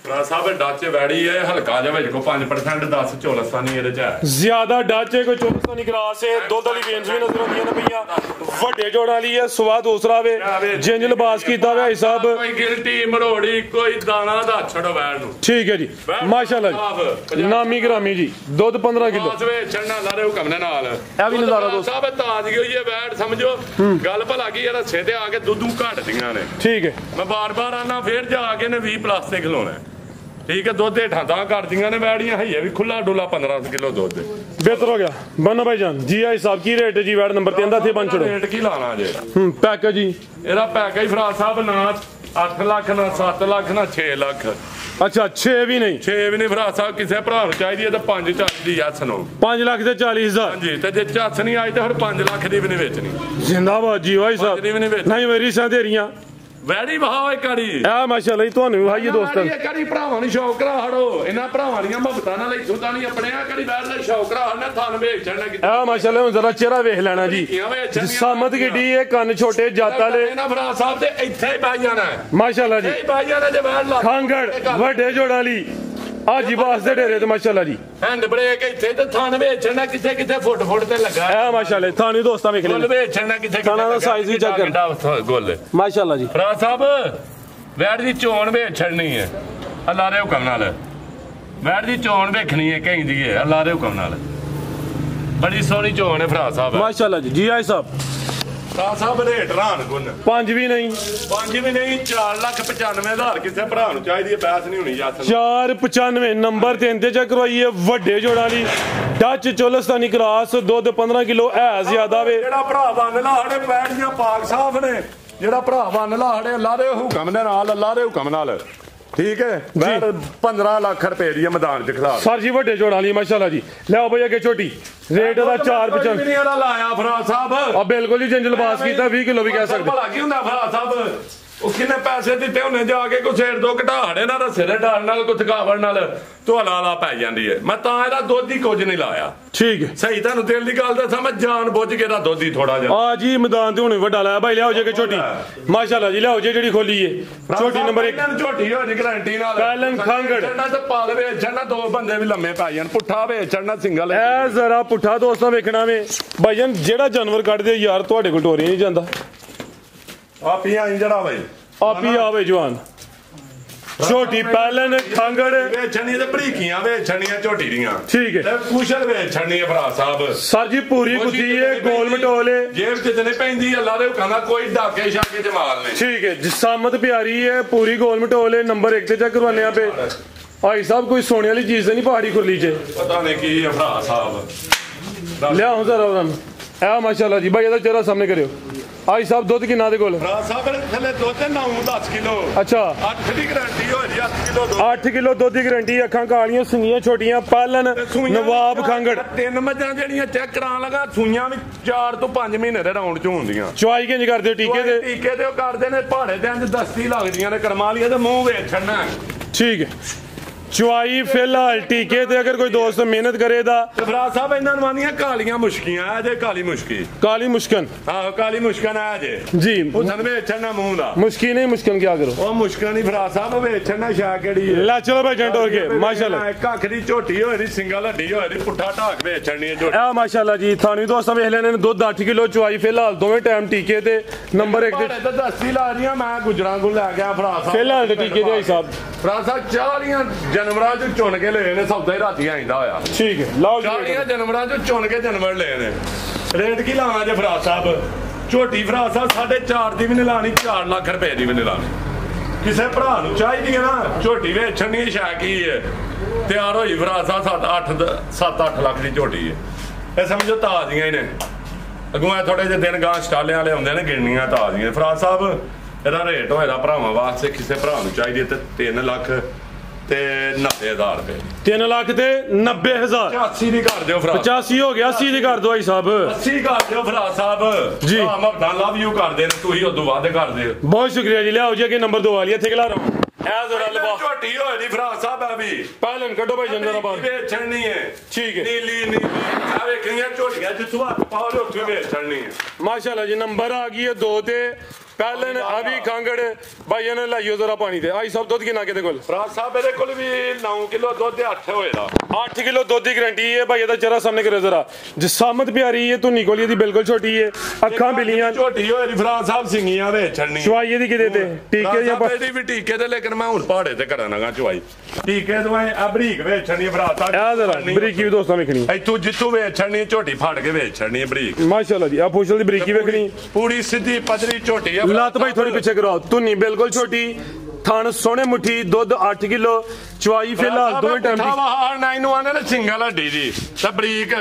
ਫਰਾ ਸਾਹਿਬ ਡਾਚੇ ਵੈੜੀ ਹੈ ਹਲਕਾ ਜਿਹਾ ਵਿੱਚ ਕੋ 5% 10 ਚੋਲਸਾਨੀ ਇਹਦੇ ਚ ਹੈ ਜ਼ਿਆਦਾ ਡਾਚੇ ਕੋਈ ਚੋਲਸਾਨੀ ਗਲਾਸ ਹੈ ਦੁੱਧ ਵਾਲੀ ਵੇਨਸ ਵੀ ਨਜ਼ਰ ਆਉਂਦੀਆਂ ਨੇ ਪਈਆਂ ਵੱਡੇ ਜੋੜਾਂ ਵਾਲੀ ਹੈ ਸਵਾਦ ਦੂਸਰਾ ਵੇ ਜਿੰਜ ਲਿਬਾਸ ਕੀਤਾ ਵੇ ਸਾਹਿਬ ਕੋਈ ਗਿਲਟੀ ਮਰੋੜੀ ਕੋਈ ਦਾਣਾ ਦਾ ਛੜੋ ਵੈੜ ਨੂੰ ਠੀਕ ਹੈ ਜੀ ਮਾਸ਼ਾਅੱਲਾ ਜੀ ਨਾਮੀ ਗ੍ਰਾਮੀ ਜੀ ਦੁੱਧ 15 ਕਿਲੋ ਵੇ ਛੜਨਾ ਲਾ ਰਹੇ ਹੁਕਮ ਦੇ ਨਾਲ ਇਹ ਵੀ ਨਜ਼ਾਰਾ ਦੋਸਤ ਸਾਹਿਬ ਤਾਜ਼ਗੀ ਹੋਈ ਹੈ ਵੈੜ ਸਮਝੋ ਗੱਲ ਭਲਾ ਕੀ ਯਾਰ ਸੇ ਤੇ ਆ ਕੇ ਦੁੱਧੂ ਘਟਦੀਆਂ ਨੇ ਠੀਕ ਹੈ ਮੈਂ ਬਾਰ-ਬਾਰ ਆਣਾ ਫੇਰ ਜਾ ਕੇ ਨੇ 20 ਪਲੱਸ ਤੇ ਖਲੋਣਾ ਠੀਕ ਹੈ ਦੁੱਧ ਹੇਠਾਂ ਤਾਂ ਕਰਦੀਆਂ ਨੇ ਵੈੜੀਆਂ ਹਈਏ ਵੀ ਖੁੱਲਾ ਡੁੱਲਾ 15 ਕਿਲੋ ਦੁੱਧ ਬਿਹਤਰ ਹੋ ਗਿਆ ਬੰਨਾ ਭਾਈ ਜਾਨ ਜੀ ਆਈ ਸਾਹਿਬ ਕੀ ਰੇਟ ਜੀ ਵੈੜ ਨੰਬਰ 3 ਦਾ ਇੱਥੇ ਬਣ ਛੜੋ ਰੇਟ ਕੀ ਲਾਣਾ ਜੇ ਪੈਕੇਜ ਜੀ ਇਹਦਾ ਪੈਕੇਜ ਫਰਾਜ਼ ਸਾਹਿਬ ਨਾ 8 ਲੱਖ ਨਾ 7 ਲੱਖ ਨਾ 6 ਲੱਖ ਅੱਛਾ 6 ਵੀ ਨਹੀਂ 6 ਵੀ ਨਹੀਂ ਫਰਾਜ਼ ਸਾਹਿਬ ਕਿਸੇ ਭਰਾ ਨੂੰ ਚਾਹੀਦੀ ਹੈ ਤਾਂ 5 ਚਾਹੀਦੀ ਯਸ ਨੂੰ 5 ਲੱਖ ਤੇ 40,000 ਹਾਂਜੀ ਤੇ ਜੇ ਝੱਸ ਨਹੀਂ ਆਈ ਤਾਂ ਫਿਰ 5 ਲੱਖ ਦੀ ਵੀ ਨਹੀਂ ਵੇਚਣੀ ਜ਼ਿੰਦਾਬਾਦ ਜੀ ਭਾਈ ਸਾਹਿਬ ਨਹੀਂ ਮੇਰੀ ਸਾਂ ਦੇ ਰੀਆਂ ਵੈੜੀ ਵਹਾਓ ਇੱਕ ਵਾਰੀ ਆ ਮਾਸ਼ਾਅੱਲਾ ਜੀ ਤੁਹਾਨੂੰ ਵਿਖਾਈਏ ਦੋਸਤਾਂ ਇੱਕ ਵਾਰੀ ਭਰਾਵਾਂ ਨੂੰ ਸ਼ੌਕ ਕਰਾ ਹੜੋ ਇਹਨਾਂ ਭਰਾਵਾਂ ਦੀਆਂ ਮੁਹੱਬਤਾਂ ਨਾਲ ਇੱਥੋਂ ਤਾਂ ਨਹੀਂ ਆਪਣੇ ਆ ਕਰੀ ਵੈੜ ਦਾ ਸ਼ੌਕ ਕਰਾ ਹੜਨਾ ਥਾਨ ਵੇਚ ਛੱਡਣਾ ਕਿਤੇ ਆ ਮਾਸ਼ਾਅੱਲਾ ਹੁਣ ਜ਼ਰਾ ਚਿਹਰਾ ਵੇਖ ਲੈਣਾ ਜੀ ਸਾਮਤ ਕਿੱਡੀ ਹੈ ਕੰਨ ਛੋਟੇ ਜੱਤ ਵਾਲੇ ਇਹਨਾਂ ਭਰਾ ਸਾਹਿਬ ਤੇ ਇੱਥੇ ਹੀ ਬਹਿ ਜਾਣਾ ਮਾਸ਼ਾਅੱਲਾ ਜੀ ਇੱਥੇ ਹੀ ਬਹਿ ਜਾਣਾ ਜੇ ਵੈੜ ਲਾ ਖਾਂਗੜ ਵੱਡੇ ਜੋੜਾਂ ਲਈ ਆ ਜੀ ਬਾਸ ਦੇ ਢੇਰੇ ਤੇ ਮਾਸ਼ਾਅੱਲਾ ਜੀ ਹੈਂਡ ਬ੍ਰੇਕ ਇੱਥੇ ਤੇ ਥਾਨ ਵੇਚ ਛੱਡਣਾ ਕਿੱਥੇ ਕਿੱਥੇ ਫੁੱਟ ਤੇ ਲੱਗਾ ਆ ਮਾਸ਼ਾਅੱਲਾ ਤੁਹਾਨੂੰ ਦੋਸਤਾਂ ਵੇਖ ਗੁੱਲ ਲੈਣਾ ਵੇਚ ਛੱਡਣਾ ਕਿੱਥੇ ਥਾਨਾਂ ਦਾ ਸਾਈਜ਼ ਵੀ ਚੈੱਕ ਕਰ ਗੁੱਲ ਮਾਸ਼ਾਅੱਲਾ ਜੀ ਭਰਾ ਸਾਹਿਬ ਵੈੜ ਦੀ ਚੋਣ ਵੇਚ ਛੱਡਣੀ ਹੈ ਅੱਲਾ ਦੇ ਹੁਕਮ ਨਾਲ ਵੈੜ ਦੀ ਚੋਣ ਵੇਖਣੀ ਹੈ ਕਹਿੰਦੀ ਹੈ ਅੱਲਾ ਦੇ ਹੁਕਮ ਨਾਲ ਬੜੀ ਸੋਹਣੀ ਚੋਣ ਹੈ ਭਰਾ ਸਾਹਿਬ ਮਾਸ਼ਾਅੱਲਾ ਜੀ ਜੀ ਆਈ ਸਾਹਿਬ ਭਰਾ ਸਾਹਿਬ ਰੇਟ ਰਾਨ ਗੁਣ 5 ਵੀ ਨਹੀਂ 5 ਵੀ ਨਹੀਂ 4,95,000 ਕਿਸੇ ਭਰਾ ਨੂੰ ਚਾਹੀਦੀ ਹੈ ਬੈਸ ਨਹੀਂ ਹੋਣੀ ਜੱਸ 495 ਨੰਬਰ 3 ਤੇ ਚੈੱਕ ਕਰਵਾਈਏ ਵੱਡੇ ਜੋੜਾਂ ਲਈ ਡੱਚ ਚੋਲਸਤਾਨੀ ਕਰਾਸ ਦੁੱਧ 15 ਕਿਲੋ ਹੈ ਜ਼ਿਆਦਾ ਵੇ ਜਿਹੜਾ ਭਰਾ ਬੰਨ ਲਾੜੇ ਪੈੜੀਆਂ ਪਾਕ ਸਾਫ ਨੇ ਜਿਹੜਾ ਭਰਾ ਬੰਨ ਲਾੜੇ ਅੱਲਾ ਦੇ ਹੁਕਮ ਦੇ ਨਾਲ ਅੱਲਾ ਦੇ ਹੁਕਮ ਨਾਲ ਠੀਕ ਹੈ ਮੈਂ 15 ਲੱਖ ਰੁਪਏ ਦੀ ਮੈਦਾਨ ਚ ਖਿਲਾ ਸਰ ਜੀ ਵੱਡੇ ਜੋੜਾਂ ਲਈ ਮਾਸ਼ਾਅੱਲਾ ਜੀ ਲਿਆਓ ਬਈ ਅੱਗੇ ਛੋਟੀ ਰੇਟ ਦਾ 495 ਨਹੀਂ ਇਹਦਾ ਲਾਇਆ ਫਰਾ ਸਾਹਿਬ ਆ ਬਿਲਕੁਲ ਹੀ ਜੰਜਲ ਬਾਸ ਕੀਤਾ 20 ਕਿਲੋ ਵੀ ਕਹਿ ਸਕਦੇ ਭਲਾ ਕੀ ਹੁੰਦਾ ਫਰਾ ਸਾਹਿਬ ਉਹ ਕਿੰਨੇ ਪੈਸੇ ਦਿੱਤੇ ਉਹਨੇ ਜਾ ਕੇ ਕੋਈ ਸੇਰ ਦੋ ਘਟਾੜੇ ਨਾਲ ਰਸੇ ਦੇ ਡਾਲ ਨਾਲ ਕੋਈ ਥਕਾਵਟ ਨਾਲ ਧੋਲਾ ਲਾ ਪੈ ਜਾਂਦੀ ਹੈ ਮੈਂ ਤਾਂ ਇਹਦਾ ਦੁੱਧ ਹੀ ਕੁਝ ਨਹੀਂ ਲਾਇਆ ਠੀਕ ਹੈ ਸਹੀ ਤੁਹਾਨੂੰ ਦਿਲ ਦੀ ਗੱਲ ਦੱਸਾਂ ਮੈਂ ਜਾਣ ਬੁੱਝ ਕੇ ਇਹਦਾ ਦੁੱਧ ਹੀ ਥੋੜਾ ਜਿਹਾ ਆ ਜੀ ਮੈਦਾਨ ਤੇ ਹੁਣੇ ਵੱਡਾ ਲਾਇਆ ਭਾਈ ਲਿਆਓ ਜੇ ਕਿ ਛੋਟੀ ਮਾਸ਼ਾਅੱਲਾ ਜੀ ਲਿਆਓ ਜੇ ਜਿਹੜੀ ਖੋਲੀ ਏ ਛੋਟੀ ਨੰਬਰ 1 ਝੋਟੀ ਹੋ ਜੀ ਗਾਰੰਟੀ ਨਾਲ ਪਹਿਲਨ ਖਾਂਗੜ ਚੜਨਾ ਤੇ ਪਾਲ ਵੇਚਣਾ ਦੋ ਬੰਦੇ ਵੀ ਲੰਮੇ ਪੈ ਜਾਣ ਪੁੱਠਾ ਵੇਚਣਾ ਸਿੰਗਲ ਐ ਜ਼ਰਾ ਪੁੱਠਾ ਦੋਸਤਾਂ ਵੇਖਣਾ ਵੇ ਭਾਈਜਨ ਜਿਹੜਾ ਜਾਨਵਰ ਕੱਢਦੇ ਯਾਰ ਤੁਹਾਡੇ ਕੋਲ ਟੋਰੀ ਨਹੀਂ ਜਾਂਦਾ ਆਪੀਆਂ ਇੰਜੜਾ ਬਾਈ ਆਪੀ ਆਵੇ ਜਵਾਨ ਛੋਟੀ ਪਹਿਲਨ ਖਾਂਗੜ ਵੇਚਣੀ ਤੇ ਬਰੀਕੀਆਂ ਵੇਚਣੀਆਂ ਝੋਟੀ ਦੀਆਂ ਠੀਕ ਹੈ ਤੇ ਕੁਸ਼ਲ ਵੇਚਣੀ ਹੈ ਭਰਾ ਸਾਹਿਬ ਸਰ ਜੀ ਪੂਰੀ ਕੁੱਤੀ ਏ ਗੋਲ ਮਟੋਲੇ ਜੇਬ ਚ ਤੇ ਨਹੀਂ ਪੈਂਦੀ ਅੱਲਾ ਦੇ ਹੁਕਮ ਨਾਲ ਕੋਈ ਡਾਕੇ ਛਾਕੇ ਜਮਾਲ ਨਹੀਂ ਠੀਕ ਹੈ ਜਿਸਾਮਤ ਪਿਆਰੀ ਹੈ ਪੂਰੀ ਗੋਲ ਮਟੋਲੇ ਨੰਬਰ 1 ਤੇ ਚੈੱਕ ਕਰਵਾਨੇ ਆ ਪੇ ਭਾਈ ਸਾਹਿਬ ਕੋਈ ਸੋਨੇ ਵਾਲੀ ਚੀਜ਼ ਤੇ ਨਹੀਂ ਪਹਾੜੀ ਖੁਰਲੀ ਚ ਪਤਾ ਨਹੀਂ ਕੀ ਹੈ ਭਰਾ ਸਾਹਿਬ ਲਿਆਓ ਜ਼ਰਾ ਉਹਨਾਂ ਨੂੰ ਆ ਮਾਸ਼ਾਅੱਲਾ ਜੀ ਭਾਈ ਇਹਦਾ ਚਿਹਰਾ ਸਾਹਮਣੇ ਕਰਿਓ ਭਾਈ ਸਾਹਿਬ ਦੁੱਧ ਕਿੰਨਾ ਦੇ ਕੋਲ ਭਰਾ ਸਾਹਿਬ ਥੱਲੇ ਦੁੱਧ 9-10 ਕਿਲੋ ਅੱਛਾ 8 ਦੀ ਗਾਰੰਟੀ ਹੋ ਜੀ 8 ਕਿਲੋ ਦੁੱਧ 8 ਕਿਲੋ ਦੁੱਧ ਦੀ ਗਾਰੰਟੀ ਅੱਖਾਂ ਕਾਲੀਆਂ ਸੁਈਆਂ ਛੋਟੀਆਂ ਪਾਲਣ ਨਵਾਬ ਖਾਂਗੜ ਤਿੰਨ ਮੱਝਾਂ ਜਿਹੜੀਆਂ ਚੈੱਕ ਕਰਾਉਣ ਲਗਾ ਸੂਈਆਂ ਵੀ 4 ਤੋਂ 5 ਮਹੀਨੇ ਦੇ ਰਾਉਂਡ ਚ ਹੁੰਦੀਆਂ ਚੁਆਈ ਕਿੰਜ ਕਰਦੇ ਹੋ ਟੀਕੇ ਤੇ ਟੀਕੇ ਤੇ ਉਹ ਕਰਦੇ ਨੇ ਪਹਾੜੇ ਦੇ ਅੰਜ ਦਸਤੀ ਲੱਗਦੀਆਂ ਨੇ ਕਰਮਾਲੀਆਂ ਤੇ ਮੂੰਹ ਵੇਚਣਾ ਠੀਕ ਹੈ ਚੁਆਈ ਫਿਲਹਾਲ ਟੀਕੇ ਤੇ ਅਗਰ ਕੋਈ ਦੋਸਤ ਮਿਹਨਤ ਕਰੇ ਤਾਂ ਭਰਾ ਸਾਹਿਬ ਇਹਨਾਂ ਨੂੰ ਆਂਦੀਆਂ ਕਾਲੀਆਂ ਮੁਸ਼ਕੀਆਂ ਆ ਜੇ ਕਾਲੀ ਮੁਸ਼ਕੀ ਕਾਲੀ ਮੁਸ਼ਕਨ ਆਹੋ ਕਾਲੀ ਮੁਸ਼ਕਨ ਆ ਜੇ ਜੀ ਉਹ ਸਾਨੂੰ ਵੇਚਣਾ ਮੂੰਹ ਦਾ ਮੁਸ਼ਕੀ ਨਹੀਂ ਮੁਸ਼ਕਨ ਕੀ ਕਰੋ ਉਹ ਮੁਸ਼ਕਲ ਨਹੀਂ ਭਰਾ ਸਾਹਿਬ ਵੇਚਣਾ ਸ਼ਾ ਕਿਹੜੀ ਹੈ ਲੈ ਚਲੋ ਭਾਈ ਜੰਟ ਹੋ ਕੇ ਮਾਸ਼ਾਅੱਲਾ ਇੱਕ ਅੱਖ ਦੀ ਝੋਟੀ ਹੋਏ ਦੀ ਸਿੰਗਲ ਹੱਡੀ ਹੋਏ ਦੀ ਪੁੱਠਾ ਢਾਕ ਵੇਚਣੀ ਹੈ ਝੋਟੀ ਆ ਮਾਸ਼ਾਅੱਲਾ ਜੀ ਤੁਹਾਨੂੰ ਦੋਸਤਾਂ ਵੇਖ ਲੈਣੇ ਨੇ ਦੁੱਧ 8 ਕਿਲੋ ਚੁਆਈ ਫਿਲਹਾਲ ਦੋਵੇਂ ਟਾਈਮ ਟੀਕੇ ਤੇ ਨੰਬਰ 1 ਤੇ ਪਹਾੜੇ ਤੇ ਦਸਤੀ ਲਾ ਰਹੀਆਂ ਮੈਂ ਗੁਜਰਾਂ ਕੋਲ ਲੈ ਗਿਆ ਭਰਾ ਸਾਹਿਬ ਫਿਲਹਾਲ ਤੇ ਟੀਕੇ ਦੇ ਹਿਸਾਬ ਭਰਾ ਸਾਹਿਬ 40 ਜਨਵਰਾਂ ਚ ਚੁਣ ਕੇ ਲਏ ਨੇ ਸੌਦਾ ਹੀ ਰਾਤੀ ਆਇਂਦਾ ਹੋਇਆ ਠੀਕ ਹੈ ਲਓ ਜੀ 40 ਜਨਵਰਾਂ ਚ ਚੁਣ ਕੇ ਜਾਨਵਰ ਲਏ ਨੇ ਰੇਟ ਕੀ ਲਾਵਾਂ ਜੇ ਭਰਾ ਸਾਹਿਬ ਝੋਟੀ ਭਰਾ ਸਾਹਿਬ 4.5 ਦੀ ਵੀ ਨਹੀਂ ਲਾਣੀ 4 ਲੱਖ ਰੁਪਏ ਦੀ ਵੀ ਨਹੀਂ ਲਾਣੀ ਕਿਸੇ ਭਰਾ ਨੂੰ ਚਾਹੀਦੀ ਹੈ ਨਾ ਝੋਟੀ ਵੇਚਣੀ ਸ਼ਾ ਕੀ ਹੈ ਤਿਆਰ ਹੋਈ ਭਰਾ ਸਾਹਿਬ 7-8 ਲੱਖ ਦੀ ਝੋਟੀ ਹੈ ਇਹ ਸਮਝੋ ਤਾਜ਼ੀਆਂ ਹੀ ਨੇ ਅੱਗੋਂ ਇਹ ਥੋੜੇ ਜਿਹੇ ਦਿਨ ਗਾਂ ਸਟਾਲਿਆਂ ਵਾਲੇ ਹੁੰਦੇ ਨੇ ਗਿਣਨੀਆਂ ਤਾਜ਼ੀਆਂ ਭਰਾ ਸਾਹਿਬ ਇਹਦਾ ਰੇਟ ਹੋਏਦਾ ਭਰਾਵਾਂ ਵਾਸਤੇ ਕਿਸੇ ਭਰਾ ਨੂੰ ਚਾਹੀਦੀ ਤੇ 3 ਲੱਖ ਤੇ 90,000 ਰੁਪਏ 3 ਲੱਖ ਤੇ 90,000 80 ਦੀ ਕਰ ਦਿਓ ਭਰਾ 85 ਹੋ ਗਿਆ 80 ਦੀ ਕਰ ਦੋ ਭਾਈ ਸਾਹਿਬ 80 ਕਰ ਦਿਓ ਭਰਾ ਸਾਹਿਬ ਜੀ। ਮੈਂ ਲਵ ਯੂ ਕਰਦੇ ਨੇ ਤੁਸੀਂ ਉਦੋਂ ਵੱਧ ਕਰਦੇ ਬਹੁਤ ਸ਼ੁਕਰੀਆ ਜੀ ਲਿਆਓ ਜੀ ਅੱਗੇ ਨੰਬਰ 2 ਵਾਲੀ ਇੱਥੇ ਖਲਾ ਰਹਾ ਐ ਜ਼ਰਾ ਲਵਾ ਝੋਟੀ ਹੋਏ ਦੀ ਭਰਾ ਸਾਹਿਬ ਆ ਵੀ ਪਹਿਲਨ ਕੱਢੋ ਭਾਈ ਜੰਦਰਾ ਬਾਹਰ ਵੇਚਣੀ ਹੈ ਠੀਕ ਹੈ ਨੀਲੀ ਆ ਵੇਖੀਆਂ ਝੋਟੀਆਂ ਜਿੱਥੋਂ ਹੱਥ ਪਾਓ ਉੱਥੇ ਵੇਚਣੀ ਹੈ ਮਾਸ਼ਾਅੱਲਾ ਜੀ ਨੰਬਰ ਆ ਗਈ ਹੈ 2 ਤੇ ਪਹਿਲਨ ਅਭੀ ਖਾਂਗੜ ਭਾਈ ਇਹਨੇ ਲਾਈਓ ਜ਼ਰਾ ਪਾਣੀ ਤੇ ਆਈ ਸਭ ਦੁੱਧ ਕਿੰਨਾ ਕਿਤੇ ਕੋਲ ਭਰਾ ਸਾਹਿਬ ਇਹਦੇ ਕੋਲ ਵੀ 9 ਕਿਲੋ ਦੁੱਧ 8 ਹੋਏਦਾ 8 ਕਿਲੋ ਦੁੱਧ ਦੀ ਗਾਰੰਟੀ ਹੈ ਭਾਈ ਇਹਦਾ ਚਿਹਰਾ ਸਾਹਮਣੇ ਕਰਿਓ ਜ਼ਰਾ ਜਿਸਾਮਤ ਪਿਆਰੀ ਹੈ ਧੁੰਨੀ ਕੋਲੀ ਦੀ ਬਿਲਕੁਲ ਛੋਟੀ ਹੈ ਅੱਖਾਂ ਬਿਲੀਆਂ ਝੋਟੀ ਹੋਏ ਦੀ ਭਰਾ ਸਾਹਿਬ ਸਿੰਗੀਆਂ ਵੇਚਣੀ ਚੁਆਈ ਦੀ ਕਿਤੇ ਤੇ ਟੀਕੇ ਜਾਂ ਇਹਦੀ ਵੀ ਟੀਕੇ ਤੇ ਲੇਕਿਨ ਮੈਂ ਹੁਣ ਪਹਾੜੇ ਤੇ ਕਰਾਂਗਾ ਚੁਆਈ ਟੀਕੇ ਤੋਂ ਆ ਬਰੀਕ ਵੇਚਣੀ ਭਰਾ ਸਾਹਿਬ ਆ ਜ਼ਰਾ ਬਰੀਕੀ ਵੀ ਦੋਸਤਾਂ ਵੇਖਣੀ ਇੱਥੋਂ ਜਿੱਥੋਂ ਵੇਚਣੀ ਝੋਟੀ ਫੜ ਕੇ ਵੇਚਣੀ ਬਰੀਕ ਮਾਸ਼ਾਅੱਲਾ ਜੀ ਆ ਫੁਸ਼ਲ ਦੀ ਬਰੀਕੀ ਵੇਖਣੀ ਪੂਰੀ ਸਿੱਧੀ ਪਦਰੀ ਝੋਟੀ ਹੈ ਲੱਤ ਭਾਈ ਥੋੜੀ ਪਿੱਛੇ ਕਰਾਓ ਧੁੰਨੀ ਬਿਲਕੁਲ ਛੋਟੀ ਥਣ ਸੋਹਣੇ ਮੁੱਠੀ ਦੁੱਧ 8 ਕਿਲੋ ਚੁਆਈ ਫਿਲਹਾਲ ਦੋਵੇਂ ਟਾਈਮ ਦੀ ਵਾਹ ਨਹੀਂ ਨੂੰ ਆਨੇ ਨੇ ਸਿੰਗਲ ਹੱਡੀ ਦੀ ਤੇ ਬਰੀਕ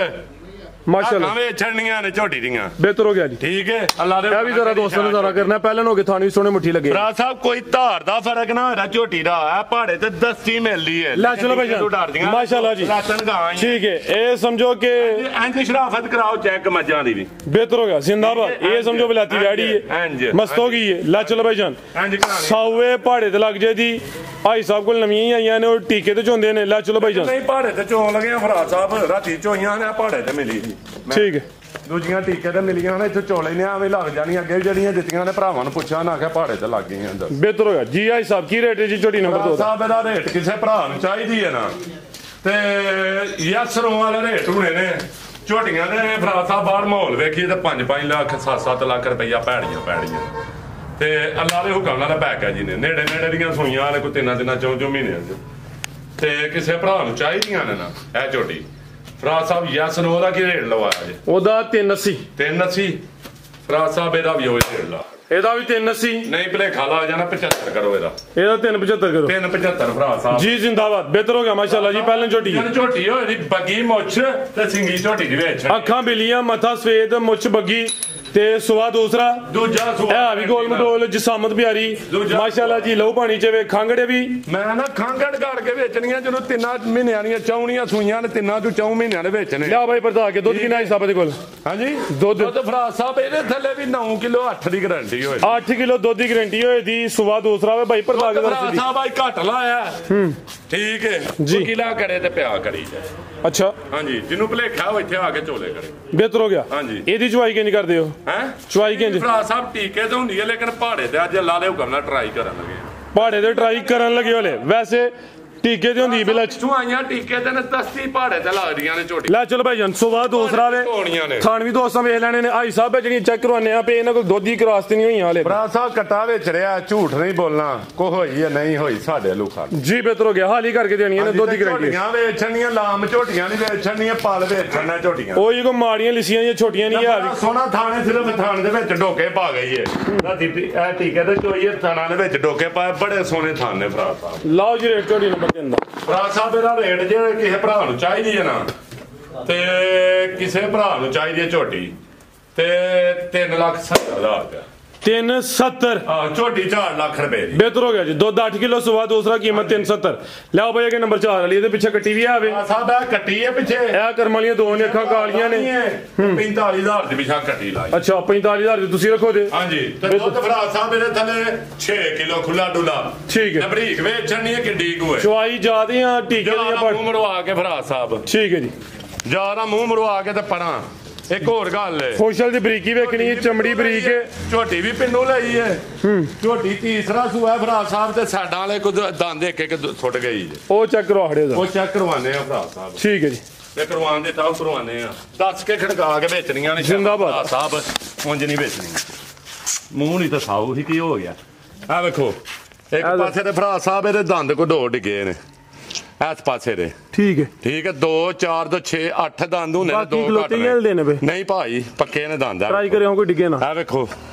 ਮਾਸ਼ਾਅੱਲਾ ਵੇਚਣੀਆਂ ਨੇ ਝੋਟੀ ਦੀਆਂ ਬਿਹਤਰ ਹੋ ਗਿਆ ਜੀ ਠੀਕ ਹੈ ਅੱਲਾ ਦੇ ਇਹ ਵੀ ਜ਼ਰਾ ਦੋਸਤਾਂ ਨੂੰ ਜ਼ਰਾ ਕਰਨਾ ਪਹਿਲਾਂ ਹੋ ਕੇ ਥਾਣੀ ਵੀ ਸੋਹਣੇ ਮੁੱਠੀ ਲੱਗੇ ਭਰਾ ਸਾਹਿਬ ਕੋਈ ਧਾਰ ਦਾ ਫਰਕ ਨਾ ਹੋਇਆ ਝੋਟੀ ਦਾ ਆ ਪਹਾੜੇ ਤੇ ਦਸਤੀ ਮਿਲਦੀ ਹੈ ਲੈ ਚਲੋ ਭਾਈ ਜਾਨ ਮਾਸ਼ਾਅੱਲਾ ਜੀ ਰਾਤਨ ਗਾਂ ਠੀਕ ਹੈ ਇਹ ਸਮਝੋ ਕਿ ਇੰਜ ਸ਼ਰਾਫਤ ਕਰਾਓ ਚੈੱਕ ਮੱਝਾਂ ਦੀ ਵੀ ਬਿਹਤਰ ਹੋ ਗਿਆ ਜ਼ਿੰਦਾਬਾਦ ਇਹ ਸਮਝੋ ਬਲਾਤੀ ਵੈੜੀ ਹੈ ਮਸਤ ਹੋ ਗਈ ਹੈ ਲੈ ਚਲੋ ਭਾਈ ਜਾਨ ਸਾਵੇ ਪਹਾੜੇ ਤੇ ਲੱਗ ਜੇ ਦੀ ਭਾਈ ਸਾਹਿਬ ਕੋਲ ਨਵੀਆਂ ਹੀ ਆਈਆਂ ਨੇ ਉਹ ਟੀਕੇ ਤੇ ਚੋਂਦੇ ਨੇ ਲੈ ਚਲੋ ਭਾਈ ਜਾਨ ਨਹੀਂ ਪਹਾੜੇ ਤੇ ਚੋਣ ਲਗੇ ਭਰਾ ਸਾਹਿਬ ਰਾਤੀ ਚੋਈਆਂ ਨੇ ਪਹਾੜੇ ਤੇ ਮਿਲੀ ਸੀ ਠੀਕ ਹੈ ਦੂਜੀਆਂ ਟੀਕੇ ਤੇ ਮਿਲੀਆਂ ਨੇ ਇੱਥੇ ਚੋਲੇ ਨੇ ਆਵੇਂ ਲੱਗ ਜਾਣੀਆਂ ਅੱਗੇ ਜਿਹੜੀਆਂ ਦਿੱਤੀਆਂ ਨੇ ਭਰਾਵਾਂ ਨੂੰ ਪੁੱਛਿਆ ਨਾ ਆਖਿਆ ਪਹਾੜੇ ਤੇ ਲੱਗ ਗਈਆਂ ਅੰਦਰ ਬਿਹਤਰ ਹੋ ਗਿਆ ਜੀ ਆਈ ਸਾਹਿਬ ਕੀ ਰੇਟ ਹੈ ਜੀ ਝੋਟੀ ਨੰਬਰ 2 ਦਾ ਸਾਹਿਬ ਇਹਦਾ ਰੇਟ ਕਿਸੇ ਭਰਾ ਨੂੰ ਚਾਹੀਦੀ ਹੈ ਨਾ ਤੇ ਯਸਰੋਂ ਵਾਲੇ ਰੇਟ ਹੋਣੇ ਨੇ ਝੋਟੀਆਂ ਦੇ ਭਰਾ ਸਾਹਿਬ ਬਾਹਰ ਮਾਹੌਲ ਵੇਖੀਏ ਤੇ 5-5 ਲੱਖ 7-7 ਲੱਖ ਰੁਪਈਆ ਪੈੜੀਆਂ ਤੇ ਅੱਲਾ ਦੇ ਹੁਕਮ ਨਾਲ ਪੈਕ ਹੈ ਜੀ ਨੇ ਨੇੜੇ ਦੀਆਂ ਸੂਈਆਂ ਵਾਲੇ ਕੋਈ 3 ਦਿਨਾਂ 4 ਮਹੀਨਿਆਂ ਚ ਤੇ ਕਿਸੇ ਭਰਾ ਨੂੰ ਚਾਹੀਦੀਆਂ ਨੇ ਨਾ ਇਹ ਝੋਟੀ ਭਰਾ ਸਾਹਿਬ ਯਸਰੋਂ ਦਾ ਕੀ ਰੇਟ ਲਵਾਇਆ ਜੀ ਉਹਦਾ 380 380 ਭਰਾ ਸਾਹਿਬ ਇਹਦਾ ਵੀ ਉਹ ਛੇੜ ਲਾ ਇਹਦਾ ਵੀ 380 ਨਹੀਂ ਭਲੇਖਾ ਲਾ ਜਾਣਾ 75 ਕਰੋ ਇਹਦਾ 375 ਕਰੋ 375 ਭਰਾ ਸਾਹਿਬ ਜੀ ਜਿੰਦਾਬਾਦ ਬਿਹਤਰ ਹੋ ਗਿਆ ਮਾਸ਼ਾਅੱਲਾ ਜੀ ਪਹਿਲਾਂ ਝੋਟੀ ਜਨ ਝੋਟੀ ਹੋਏ ਦੀ ਬੱਗੀ ਮੁੱਛ ਤੇ ਸਿੰਗੀ ਝੋਟੀ ਦੀ ਵਿੱਚ ਅੱਖਾਂ ਬਿਲੀਆਂ ਮੱਥਾ ਸਫੇਦ ਮੁੱਛ ਬੱਗੀ ਤੇ ਸੁਆ ਦੂਸਰਾ ਦੂਜਾ ਸੁਆ ਇਹ ਵੀ ਗੋਲ ਮਟੋਲ ਜਸਾਮਤ ਪਿਆਰੀ ਮਾਸ਼ਾਅੱਲਾ ਜੀ ਲਹੂ ਪਾਣੀ ਚ ਵੇ ਖਾਂਗੜੇ ਵੀ ਮੈਂ ਨਾ ਖਾਂਗੜ ਘੜ ਕੇ ਵੇਚਣੀਆਂ ਜਦੋਂ 3 ਮਹੀਨਿਆਂ ਦੀਆਂ ਚੌਣੀਆਂ ਸੂਈਆਂ ਨੇ 3 ਤੋਂ 4 ਮਹੀਨਿਆਂ ਦੇ ਵਿੱਚ ਨੇ ਲਿਆ ਬਾਈ ਪਰਦਾ ਕੇ ਦੁੱਧ ਕਿੰਨਾ ਹਿਸਾਬ ਦੇ ਕੋਲ ਹਾਂਜੀ ਦੁੱਧ ਭਰਾ ਸਾਹਿਬ ਇਹਦੇ ਥੱਲੇ ਵੀ 9 ਕਿਲੋ 8 ਦੀ ਗਾਰੰਟੀ ਹੋਏ 8 ਕਿਲੋ ਦੁੱਧ ਦੀ ਗਾਰੰਟੀ ਹੋਏ ਦੀ ਸੁਆ ਦੂਸਰਾ ਵੇ ਬਾਈ ਪਰਦਾ ਕੇ ਭਰਾ ਸਾਹਿਬ ਆਈ ਘੱਟ ਲਾਇਆ ਠੀਕ ਹੈ ਜੀ ਕਿਲਾ ਕਰੇ ਤੇ ਪਿਆ ਕਰੀ ਜਾ ਅੱਛਾ ਹਾਂਜੀ ਜਿਹਨੂੰ ਭਲੇਖਾ ਉਹ ਇੱਥੇ ਆ ਕੇ ਝੋਲੇ ਕਰੇ ਬਿਹਤਰ ਹੋ ਗਿਆ ਹਾਂਜੀ ਇਹਦੀ ਚੁਆਈ ਕਿੰਨੀ ਕਰਦੇ ਹੋ ਹੈ ਚੁਆਈ ਕਿੰਨੀ ਭਰਾ ਸਾਹਿਬ ਟੀਕੇ ਤੇ ਹੁੰਦੀ ਹੈ ਲੇਕਿਨ ਪਹਾੜੇ ਤੇ ਅੱਜ ਲਾ ਦੇ ਹੁਕਮ ਨਾਲ ਟਰਾਈ ਕਰਨ ਲੱਗੇ ਪਹਾੜੇ ਤੇ ਟਰਾਈ ਕਰਨ ਲੱਗੇ ਹੋਲੇ ਵੈਸੇ ਟੀਕੇ ਤੇ ਹੁੰਦੀ ਬਿਲਾ ਚੁਆਈਆਂ ਟੀਕੇ ਤੇ ਨੇ ਦਸਤੀ ਪਹਾੜੇ ਤੇ ਲੱਗਦੀਆਂ ਨੇ ਝੋਟੀ ਲੈ ਚਲੋ ਭਾਈ ਜਨ ਸੁਵਾ ਦੂਸਰਾ ਵੇ ਧੋਣੀਆਂ ਨੇ ਖਾਣ ਵੀ ਦੋਸਤਾਂ ਵੇਖ ਲੈਣੇ ਨੇ ਆਈ ਸਾਹਿਬ ਜਿਹੜੀਆਂ ਚੈੱਕ ਕਰਵਾਨੇ ਆ ਪੇ ਇਹਨਾਂ ਕੋਲ ਦੁੱਧ ਦੀ ਕਰਾਸ ਤੇ ਨਹੀਂ ਹੋਈਆਂ ਹਲੇ ਭਰਾ ਸਾਹਿਬ ਕੱਟਾ ਵਿੱਚ ਰਿਹਾ ਝੂਠ ਨਹੀਂ ਬੋਲਣਾ ਕੋ ਹੋਈ ਹੈ ਨਹੀਂ ਹੋਈ ਸਾਡੇ ਲੋਕਾਂ ਜੀ ਬਿਹਤਰ ਹੋ ਗਿਆ ਹਾਲੀ ਕਰਕੇ ਦੇਣੀਆਂ ਨੇ ਦੁੱਧ ਦੀ ਗਾਰੰਟੀ ਝੋਟੀਆਂ ਵੇਚਣੀਆਂ ਲਾਮ ਝੋਟੀਆਂ ਨਹੀਂ ਵੇਚਣੀਆਂ ਪਲ ਵੇਚਣੀਆਂ ਝੋਟੀਆਂ ਉਹ ਹੀ ਕੋ ਮਾੜੀਆਂ ਲਿਸੀਆਂ ਜਾਂ ਛੋਟੀਆਂ ਨਹੀਂ ਆ ਸੋਨਾ ਥਾਣੇ ਸਿਰਫ ਥਾਣ ਦੇ ਵਿੱਚ ਡੋਕੇ ਪਾ ਗਈ ਏ ਇਹ ਟੀਕੇ ਤੇ ਚੋਈਏ ਥਾਣਾ ਦੇ ਵਿੱਚ ਡੋਕੇ ਪਾਏ ਬੜੇ ਸੋਹਣੇ ਥਾਣ ਨੇ ਭਰਾ ਸਾਹਿਬ ਲਾਓ ਜੀ ਰੇਟ ਝੋਟੀ ਨੰਬਰ 3 ਦਾ ਭਰਾ ਸਾਹਿਬ ਇਹਦਾ ਰੇਟ ਜੇ ਕਿਸੇ ਭਰਾ ਨੂੰ ਚਾਹੀਦੀ ਹੈ ਨਾ ਤੇ ਕਿਸੇ ਭਰਾ ਨੂੰ ਚਾਹੀਦੀ ਹੈ ਝੋਟੀ ਤੇ 3,70,000 ਰੁਪਇਆ 370 ਝੋਟੀ 4 ਲੱਖ ਰੁਪਏ ਦੀ ਬਿਹਤਰ ਹੋ ਗਿਆ ਜੀ ਦੁੱਧ 8 ਕਿਲੋ ਸੁਵਾ ਦੂਸਰਾ ਕੀਮਤ 370 ਲਿਆਓ ਭਾਈ ਅਗੇ ਨੰਬਰ 4 ਵਾਲੀ ਇਹਦੇ ਪਿੱਛੇ ਕੱਟੀ ਵੀ ਆਵੇ ਸਾਹਿਬ ਇਹ ਕੱਟੀ ਹੈ ਪਿੱਛੇ ਇਹ ਕਰਮ ਵਾਲੀਆਂ ਦੋ ਨੇ ਅੱਖਾਂ ਕਾਲੀਆਂ ਨੇ 45,000 ਦੀ ਪਿੱਛੇ ਕੱਟੀ ਲਾਈ ਅੱਛਾ 45,000 ਦੀ ਤੁਸੀਂ ਰੱਖੋ ਦੇ ਹਾਂਜੀ ਤੇ ਦੁੱਧ ਭਰਾ ਸਾਹਿਬ ਇਹਦੇ ਥੱਲੇ 6 ਕਿਲੋ ਖੁੱਲਾ ਡੁੱਲਾ ਠੀਕ ਹੈ ਬਰੀਕ ਵੇਚਣੀ ਹੈ ਕਿੱਡੀ ਕੁ ਹੈ ਚਵਾਈ ਜਾਦੀਆਂ ਟੀਕੇ ਦੀਆਂ ਮੂੰਹ ਮਰਵਾ ਕੇ ਭਰਾ ਸਾਹਿਬ ਠੀਕ ਹੈ ਜੀ ਜਿਆਦਾ ਮੂੰਹ ਮਰਵਾ ਕੇ ਤੇ ਪਰਾਂ ਇੱਕ ਹੋਰ ਗੱਲ ਹੈ ਫੋਸ਼ਲ ਦੀ ਬਰੀਕੀ ਵੇਖਣੀ ਹੈ ਚਮੜੀ ਬਰੀਕ ਹੈ ਝੋਟੀ ਵੀ ਪਿੰਡੋਂ ਲਈ ਹੈ ਝੋਟੀ ਤੀਸਰਾ ਸੂਆ ਭਰਾ ਸਾਹਿਬ ਤੇ ਸਾਡਾਂ ਵਾਲੇ ਕੁਝ ਦੰਦ ਇੱਕ ਸੁੱਟ ਗਈ ਜੇ ਉਹ ਚੈੱਕ ਕਰਵਾ ਖੜਿਓ ਉਹ ਚੈੱਕ ਕਰਵਾਨੇ ਆ ਭਰਾ ਸਾਹਿਬ ਠੀਕ ਹੈ ਜੀ ਤੇ ਕਰਵਾਉਣ ਦੇ ਤਾਂ ਕਰਵਾਨੇ ਆ ਦੱਸ ਕੇ ਖੜਕਾ ਕੇ ਵੇਚਣੀਆਂ ਨੇ ਜ਼ਿੰਦਾਬਾਦ ਸਾਹਿਬ ਉਂਝ ਨਹੀਂ ਵੇਚਣੀਆਂ ਮੂੰਹ ਨਹੀਂ ਤਾਂ ਸਾਊ ਹੀ ਕੀ ਹੋ ਗਿਆ ਆ ਵੇਖੋ ਇੱਕ ਪਾਸੇ ਤੇ ਭਰਾ ਸਾਹਿਬ ਇਹਦੇ ਦੰਦ ਕੋ ਢੋ ਡਿੱਗੇ ਨੇ ਇਸ ਪਾਸੇ ਦੇ ਠੀਕ ਹੈ 2 4 ਤੋਂ 6 8 ਦੰਦ ਹੁੰਦੇ ਨੇ 2 ਘੱਟ ਨੇ ਨਹੀਂ ਭਾਈ ਪੱਕੇ ਨੇ ਦੰਦ ਆ ਟਰਾਈ ਕਰਿਓ ਕੋਈ ਡਿੱਗੇ ਨਾ ਆ ਵੇਖੋ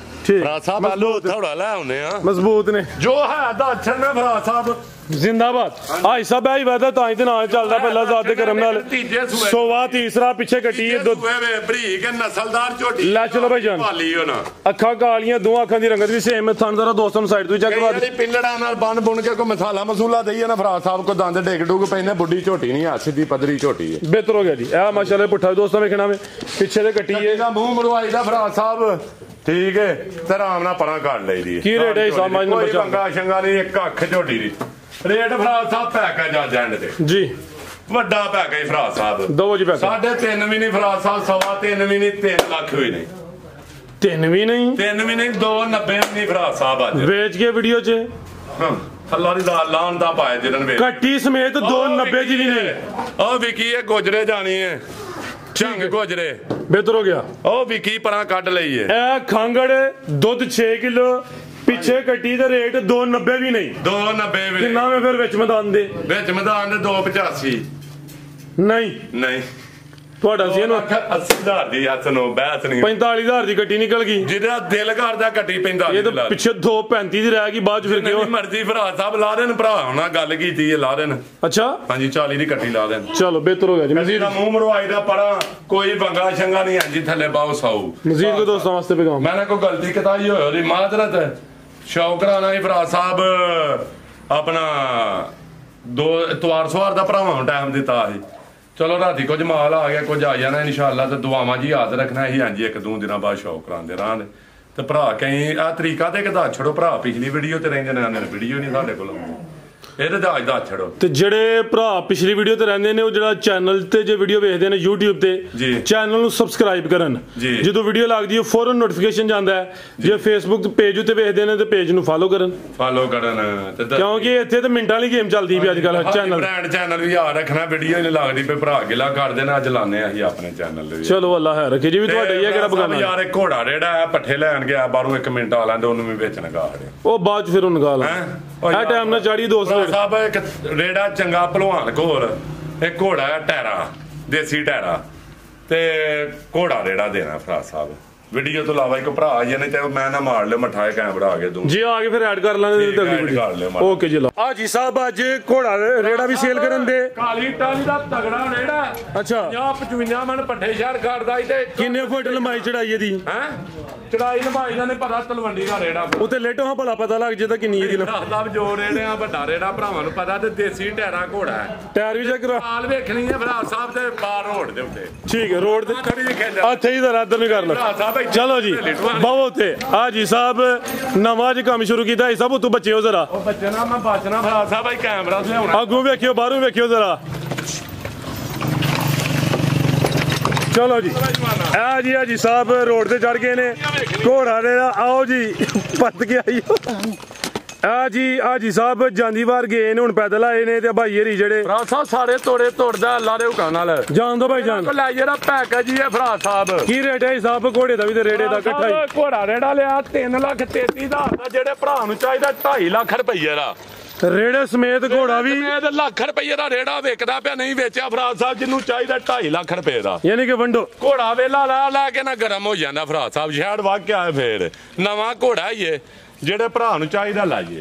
ਠੀਕ ਭਰਾ ਸਾਹਿਬ ਆਲੂ ਥੋੜਾ ਲੈ ਆਉਨੇ ਆ ਮਜ਼ਬੂਤ ਨੇ ਜੋ ਹੈ ਦਾ ਅੱਛਾ ਨਾ ਭਰਾ ਸਾਹਿਬ ਜ਼ਿੰਦਾਬਾਦ ਆਈ ਸਭ ਆਈ ਵਾਦਾ ਤਾਂ ਹੀ ਤੇ ਨਾਲ ਚੱਲਦਾ ਪਹਿਲਾਂ ਜ਼ਾਦੇ ਕਰਮ ਨਾਲ ਤੀਜੇ ਸੂਏ ਸੋਵਾ ਤੀਸਰਾ ਪਿੱਛੇ ਕੱਟੀ ਹੈ ਦੁੱਧ ਵੇ ਬਰੀਕ ਨਸਲਦਾਰ ਝੋਟੀ ਲੈ ਚਲੋ ਭਾਈ ਜਾਨ ਭਾਲੀ ਹੋ ਨਾ ਅੱਖਾਂ ਕਾਲੀਆਂ ਦੋ ਅੱਖਾਂ ਦੀ ਰੰਗਤ ਵੀ ਸੇਮ ਥਣ ਜ਼ਰਾ ਦੋਸਤਾਂ ਨੂੰ ਸਾਈਡ ਤੋਂ ਚੈੱਕ ਕਰਵਾ ਜਿਹੜੀ ਪਿੰਲੜਾਂ ਨਾਲ ਬੰਨ ਬੁਣ ਕੇ ਕੋ ਮਸਾਲਾ ਮਸੂਲਾ ਦਈਏ ਨਾ ਭਰਾ ਸਾਹਿਬ ਕੋ ਦੰਦ ਡਿੱਗ ਡੁੱਗ ਪੈਂਦੇ ਬੁੱਢੀ ਝੋਟੀ ਨਹੀਂ ਆ ਸਿੱਧੀ ਪੱਧਰੀ ਝੋਟੀ ਹੈ ਬਿਹਤਰ ਹੋ ਗਿਆ ਜੀ ਇਹ ਮਾਸ਼ਾਅੱਲਾ ਪੁੱਠਾ ਦੋਸਤਾਂ ਵੇਖਣਾ ਵੇ ਪਿੱਛੇ ਦੇ ਕੱਟੀ ਹੈ ਇਹਦਾ ਮੂੰਹ ਮਰਵਾਈ ਦਾ ਭਰਾ ਸਾਹਿਬ ਠੀਕ ਹੈ ਤੇ ਆਰਾਮ ਨਾਲ ਪਰਾਂ ਕੱਢ ਲਈਦੀ ਕੀ ਰੇਟ ਹੈ ਸਾਮਾਂ ਨੰਬਰ ਕੋਈ ਪੰਗਾ ਸ਼ੰਗਾ ਨਹੀਂ ਇੱਕ ਅੱਖ ਝੋਟੀ ਦੀ ਰੇਟ ਭਰਾ ਸਾਹਿਬ ਪੈਕੇਜ ਆ ਜੈਂਡ ਤੇ ਜੀ ਵੱਡਾ ਪੈਕੇਜ ਭਰਾ ਸਾਹਿਬ ਦੋ ਜੀ ਪੈਕੇਜ 3.5 ਵੀ ਨਹੀਂ ਭਰਾ ਸਾਹਿਬ 3.5 ਵੀ ਨਹੀਂ 3 ਲੱਖ ਵੀ ਨਹੀਂ 3 ਵੀ ਨਹੀਂ 3 ਵੀ ਨਹੀਂ 2.90 ਵੀ ਨਹੀਂ ਭਰਾ ਸਾਹਿਬ ਅੱਜ ਵੇਚ ਕੇ ਵੀਡੀਓ 'ਚ ਅੱਲਾ ਦੀ ਲਾਨ ਦਾ ਪਾਏ ਜਿਹਨਾਂ ਵੇਚ ਕੱਟੀ ਸਮੇਤ 290 ਦੀ ਵੀ ਨਹੀਂ ਉਹ ਵਿਕੀ ਇਹ ਗੁਜਰੇ ਜਾਣੀ ਹੈ ਝੰਗ ਗੁਜਰੇ ਬਿਹਤਰ ਹੋ ਗਿਆ ਉਹ ਵਿਕੀ ਪਰਾਂ ਕੱਢ ਲਈ ਹੈ ਇਹ ਖਾਂਗੜ ਦੁੱਧ 6 ਕਿਲੋ ਪਿੱਛੇ ਕੱਟੀ ਦਾ ਰੇਟ 290 ਵੀ ਨਹੀਂ 2.90 ਵੀ ਕਿੰਨਾ ਮੈਂ ਫਿਰ ਵਿੱਚ ਮੈਦਾਨ ਦੇ ਵਿੱਚ ਮੈਦਾਨ ਦੇ 2.85 ਨਹੀਂ ਨਹੀਂ ਤੁਹਾਡਾ ਸੀ ਇਹਨੂੰ 80,000 ਦੀ ਹੱਥ ਨੂੰ ਬਹਿਸ ਨਹੀਂ 45,000 ਦੀ ਕੱਟੀ ਨਿਕਲ ਗਈ ਜਿਹਦਾ ਦਿਲ ਕਰਦਾ ਕੱਟੀ 45 ਇਹ ਤਾਂ ਪਿੱਛੇ 2.35 ਦੀ ਰਹਿ ਗਈ ਬਾਅਦ ਚ ਫਿਰ ਕਿਉਂ ਮਰਜ਼ੀ ਭਰਾ ਸਾਹਿਬ ਲਾ ਦੇਣ ਭਰਾ ਹੁਣਾਂ ਗੱਲ ਕੀਤੀ ਹੈ ਲਾ ਦੇਣ ਅੱਛਾ ਹਾਂਜੀ 40 ਦੀ ਕੱਟੀ ਲਾ ਦੇਣ ਚਲੋ ਬਿਹਤਰ ਹੋ ਗਿਆ ਜੀ ਮਜ਼ੀਦ ਮੂੰਹ ਮਰਵਾਈ ਦਾ ਪਰਾਂ ਕੋਈ ਬੰਗਾ ਸ਼ੰਗਾ ਨਹੀਂ ਹਾਂਜੀ ਥੱਲੇ ਬਾਉ ਸਾਊ ਮਜ਼ੀਦ ਕੋ ਦੋਸਤਾਂ ਵਾਸਤੇ ਪੈਗਾਮ ਮੈਂ ਨਾ ਕੋਈ ਗਲਤੀ ਕਤਾਈ ਹੋਈ ਉਹਦੀ ਮਾਜ਼ਰਤ ਸ਼ੌਕਰਾਨਾ ਹੀ ਭਰਾ ਸਾਹਿਬ ਆਪਣਾ ਦੋ ਇਤਵਾਰ ਸਵਾਰ ਦਾ ਭਰਾਵਾਂ ਨੂੰ ਟਾਈਮ ਦਿੱਤਾ ਸੀ ਚਲੋ ਰਾਤੀ ਕੁਝ ਮਾਲ ਆ ਗਿਆ ਕੁਝ ਆ ਜਾਣਾ ਇਨਸ਼ਾਅੱਲਾ ਤੇ ਦੁਆਵਾਂ ਜੀ ਯਾਦ ਰੱਖਣਾ ਹੀ ਹਾਂਜੀ ਇੱਕ ਦੋ ਦਿਨਾਂ ਬਾਅਦ ਸ਼ੌਕ ਕਰਾਂਦੇ ਰਾਂਦੇ ਤੇ ਭਰਾ ਕਈ ਆ ਤਰੀਕਾ ਤੇ ਕਿਦਾ ਛੜੋ ਭਰਾ ਪਿਛਲੀ ਵੀਡੀਓ ਤੇ ਰਹਿੰਦੇ ਨੇ ਵੀਡੀਓ ਨਹੀਂ ਸਾਡੇ ਕੋਲ ਇਹਦੇ ਦਾ ਅੱਜ ਦਾ ਛੜੋ ਤੇ ਜਿਹੜੇ ਭਰਾ ਪਿਛਲੀ ਵੀਡੀਓ ਤੇ ਰਹਿੰਦੇ ਨੇ ਉਹ ਜਿਹੜਾ ਚੈਨਲ ਤੇ ਜੇ ਵੀਡੀਓ ਵੇਖਦੇ ਨੇ YouTube ਤੇ ਚੈਨਲ ਨੂੰ ਸਬਸਕ੍ਰਾਈਬ ਕਰਨ ਜਦੋਂ ਵੀਡੀਓ ਲੱਗਦੀ ਹੈ ਫੌਰਨ ਨੋਟੀਫਿਕੇਸ਼ਨ ਜਾਂਦਾ ਹੈ ਜੇ Facebook ਤੇ ਪੇਜ ਉੱਤੇ ਵੇਖਦੇ ਨੇ ਤੇ ਪੇਜ ਨੂੰ ਫਾਲੋ ਕਰਨ ਕਿਉਂਕਿ ਇੱਥੇ ਤੇ ਮਿੰਟਾਂ ਵਾਲੀ ਗੇਮ ਚੱਲਦੀ ਪਈ ਅੱਜ ਕੱਲ ਚੈਨਲ ਬ੍ਰਾਂਡ ਚੈਨਲ ਵੀ ਯਾਦ ਰੱਖਣਾ ਵੀਡੀਓ ਨਹੀਂ ਲੱਗਦੀ ਪਈ ਭਰਾ ਗਿਲਾ ਕਰਦੇ ਨੇ ਅੱਜ ਲਾਣੇ ਅਸੀਂ ਆਪਣੇ ਚੈਨਲ ਦੇ ਚਲੋ ਅੱਲਾ ਹੈ ਰੱਖੇ ਜੀ ਵੀ ਤੁਹਾਡੇ ਹੀ ਹੈ ਕਿਹੜਾ ਬਗਾਨਾ ਯਾਰ ਇੱਕ ਘੋੜਾ ਰੇੜਾ ਆ ਪੱਠੇ ਲੈਣ ਗਿਆ ਬਾਹਰੋਂ 1 ਮਿੰਟ ਆ ਲੈਂਦੇ ਉਹਨੂੰ ਵੀ ਵੇਚਣ ਗਾ ਉਹ ਬਾਅਦ ਚ ਫਿਰ ਉਹ ਨਿਕਾਲ ਆ ਟਾਈਮ ਨਾਲ ਚਾੜੀ ਦੋਸਤ ਸਾਹਿਬ ਇੱਕ ਰੇੜਾ ਚੰਗਾ ਭਲਵਾਨ ਕੋਲ ਇੱਕ ਘੋੜਾ ਟੈਰਾ ਦੇਸੀ ਟੈਰਾ ਤੇ ਘੋੜਾ ਰੇੜਾ ਦੇਣਾ ਭਰਾ ਸਾਹਿਬ ਵੀਡੀਓ ਤੋਂ ਇਲਾਵਾ ਇੱਕ ਭਰਾ ਆਈ ਨੇ ਤੇ ਮੈਂ ਨਾ ਮਾਰ ਲਿਆ ਮਠਾਏ ਕੈਮਰਾ ਆ ਕੇ ਦੂੰ ਜੀ ਆ ਕੇ ਫਿਰ ਐਡ ਕਰ ਲਾਂਗੇ ਠੀਕ ਹੈ, add ਕਰ ਲਿਓ ਮਾੜਾ। ਓਕੇ ਜੀ ਲਓ ਹਾਜੀ ਸਾਹਿਬ ਅੱਜ ਘੋੜਾ ਰੇੜਾ ਵੀ ਸੇਲ ਕਰਨ ਦੇ ਕਾਲੀ ਟਾਲੀ ਦਾ ਤਗੜਾ ਰੇੜਾ ਅੱਛਾ 55 ਮਨ ਪੱਠੇ ਸ਼ਹਿਰ ਕਰਦਾ ਤੇ ਕਿੰਨੇ ਫੁੱਟ ਲੰਬਾਈ ਚੜਾਈ ਇਹਦੀ ਹੈ ਚੜਾਈ ਲੰਬਾਈ ਦਾ ਨੇ ਪਤਾ ਤਲਵੰਡੀ ਦਾ ਰੇੜਾ ਉੱਤੇ ਲੇਟੋ ਹਾਂ ਭਲਾ ਪਤਾ ਲੱਗ ਜੇ ਤਾਂ ਕਿੰਨੀ ਇਹਦੀ ਦੱਸਦਾ ਵੀ ਜੋ ਰੇੜਿਆ ਵੱਡਾ ਰੇੜਾ ਭਰਾਵਾਂ ਨੂੰ ਪਤਾ ਤੇ ਦੇਸੀ ਟੈਰਾ ਘੋੜਾ ਹੈ ਟਾਇਰ ਵੀ ਚੈੱਕ ਕਰਾ ਹਾਲ ਵੇਖਣੀ ਹੈ ਭਰਾ ਸਾਹਿਬ ਦੇ ਬਾਹਰ ਰੋਡ ਦੇ ਉੱਤੇ ਠੀਕ ਹੈ ਰੋਡ ਤੇ ਥੋੜੀ ਜਿਹੀ ਖੇਡ ਇੱਥੇ ਹੀ ਜ਼ਰਾ ਇੱਧਰ ਨੂੰ ਕਰ ਭਰਾ ਲਓ ਸਾਹਿਬ ਇੱਥੇ ਚਲੋ ਜੀ ਬਹੁ ਤੇ ਹਾਜੀ ਸਾਹਿਬ ਨਵਾਂ ਅੱਜ ਕੰਮ ਸ਼ੁਰੂ ਕੀਤਾ ਹਾਜੀ ਸਾਹਿਬ ਤੂੰ ਬੱਚਿਓ ਜ਼ਰਾ ਉਹ ਬੱਚੇ ਨਾਲ ਮੈਂ ਬਚਣਾ ਭਰਾ ਸਾਹਿਬ ਇਹ ਕੈਮਰਾ ਲਿਆਉਣਾ ਅੱਗੋਂ ਵੇਖਿਓ ਬਾਹਰੋਂ ਵੇਖਿਓ ਜ਼ਰਾ ਚਲੋ ਜੀ ਆ ਜੀ ਹਾਜੀ ਸਾਹਿਬ ਰੋਡ ਤੇ ਚੜ ਗਏ ਨੇ ਘੋੜਾ ਦੇ ਆਓ ਜੀ ਪੱਤ ਕੇ ਆਈਓ ਆ ਜੀ ਸਾਹਿਬ ਜਾਂਦੀ ਵਾਰ ਗਏ ਨੇ ਹੁਣ ਪੈਦਲ ਆਏ ਨੇ ਤੇ ਭਾਈ ਹਰੀ ਜਿਹੜੇ ਭਰਾ ਸਾਹਿਬ ਸਾਰੇ ਤੋੜੇ ਤੋੜਦਾ ਅੱਲਾ ਦੇ ਹੁਕਮ ਨਾਲ ਜਾਣ ਦੋ ਭਾਈ ਜਾਨ ਕੋ ਲੈ ਜਿਹੜਾ ਪੈਕੇਜ ਹੀ ਹੈ ਭਰਾ ਸਾਹਿਬ ਕੀ ਰੇਟ ਹੈ ਸਾਹਿਬ ਘੋੜੇ ਦਾ ਵੀ ਤੇ ਰੇੜੇ ਦਾ ਇਕੱਠਾ ਹੀ ਘੋੜਾ ਰੇੜਾ ਲਿਆ 3,33,000 ਦਾ ਜਿਹੜੇ ਭਰਾ ਨੂੰ ਚਾਹੀਦਾ 2.5 ਲੱਖ ਰੁਪਈਏ ਦਾ ਰੇੜੇ ਸਮੇਤ ਘੋੜਾ ਵੀ ਇਹ ਤੇ ਲੱਖ ਰੁਪਈਏ ਦਾ ਰੇੜਾ ਵਿਕਦਾ ਪਿਆ ਨਹੀਂ ਵੇਚਿਆ ਭਰਾ ਸਾਹਿਬ ਜਿਹਨੂੰ ਚਾਹੀਦਾ 2.5 ਲੱਖ ਰੁਪਏ ਦਾ ਯਾਨੀ ਕਿ ਵੰਡੋ ਘੋੜਾ ਵੇਲਾ ਲਾ ਕੇ ਨਾ ਗਰਮ ਹੋ ਜਾਂਦਾ ਭਰਾ ਸਾਹਿਬ ਸ਼ਾਇਦ ਵਾਕਿਆ ਫੇਰ ਨਵਾਂ ਘੋੜਾ ਹੀ ਏ ਜਿਹੜੇ ਭਰਾ ਨੂੰ ਚਾਹੀਦਾ ਲਾਈਏ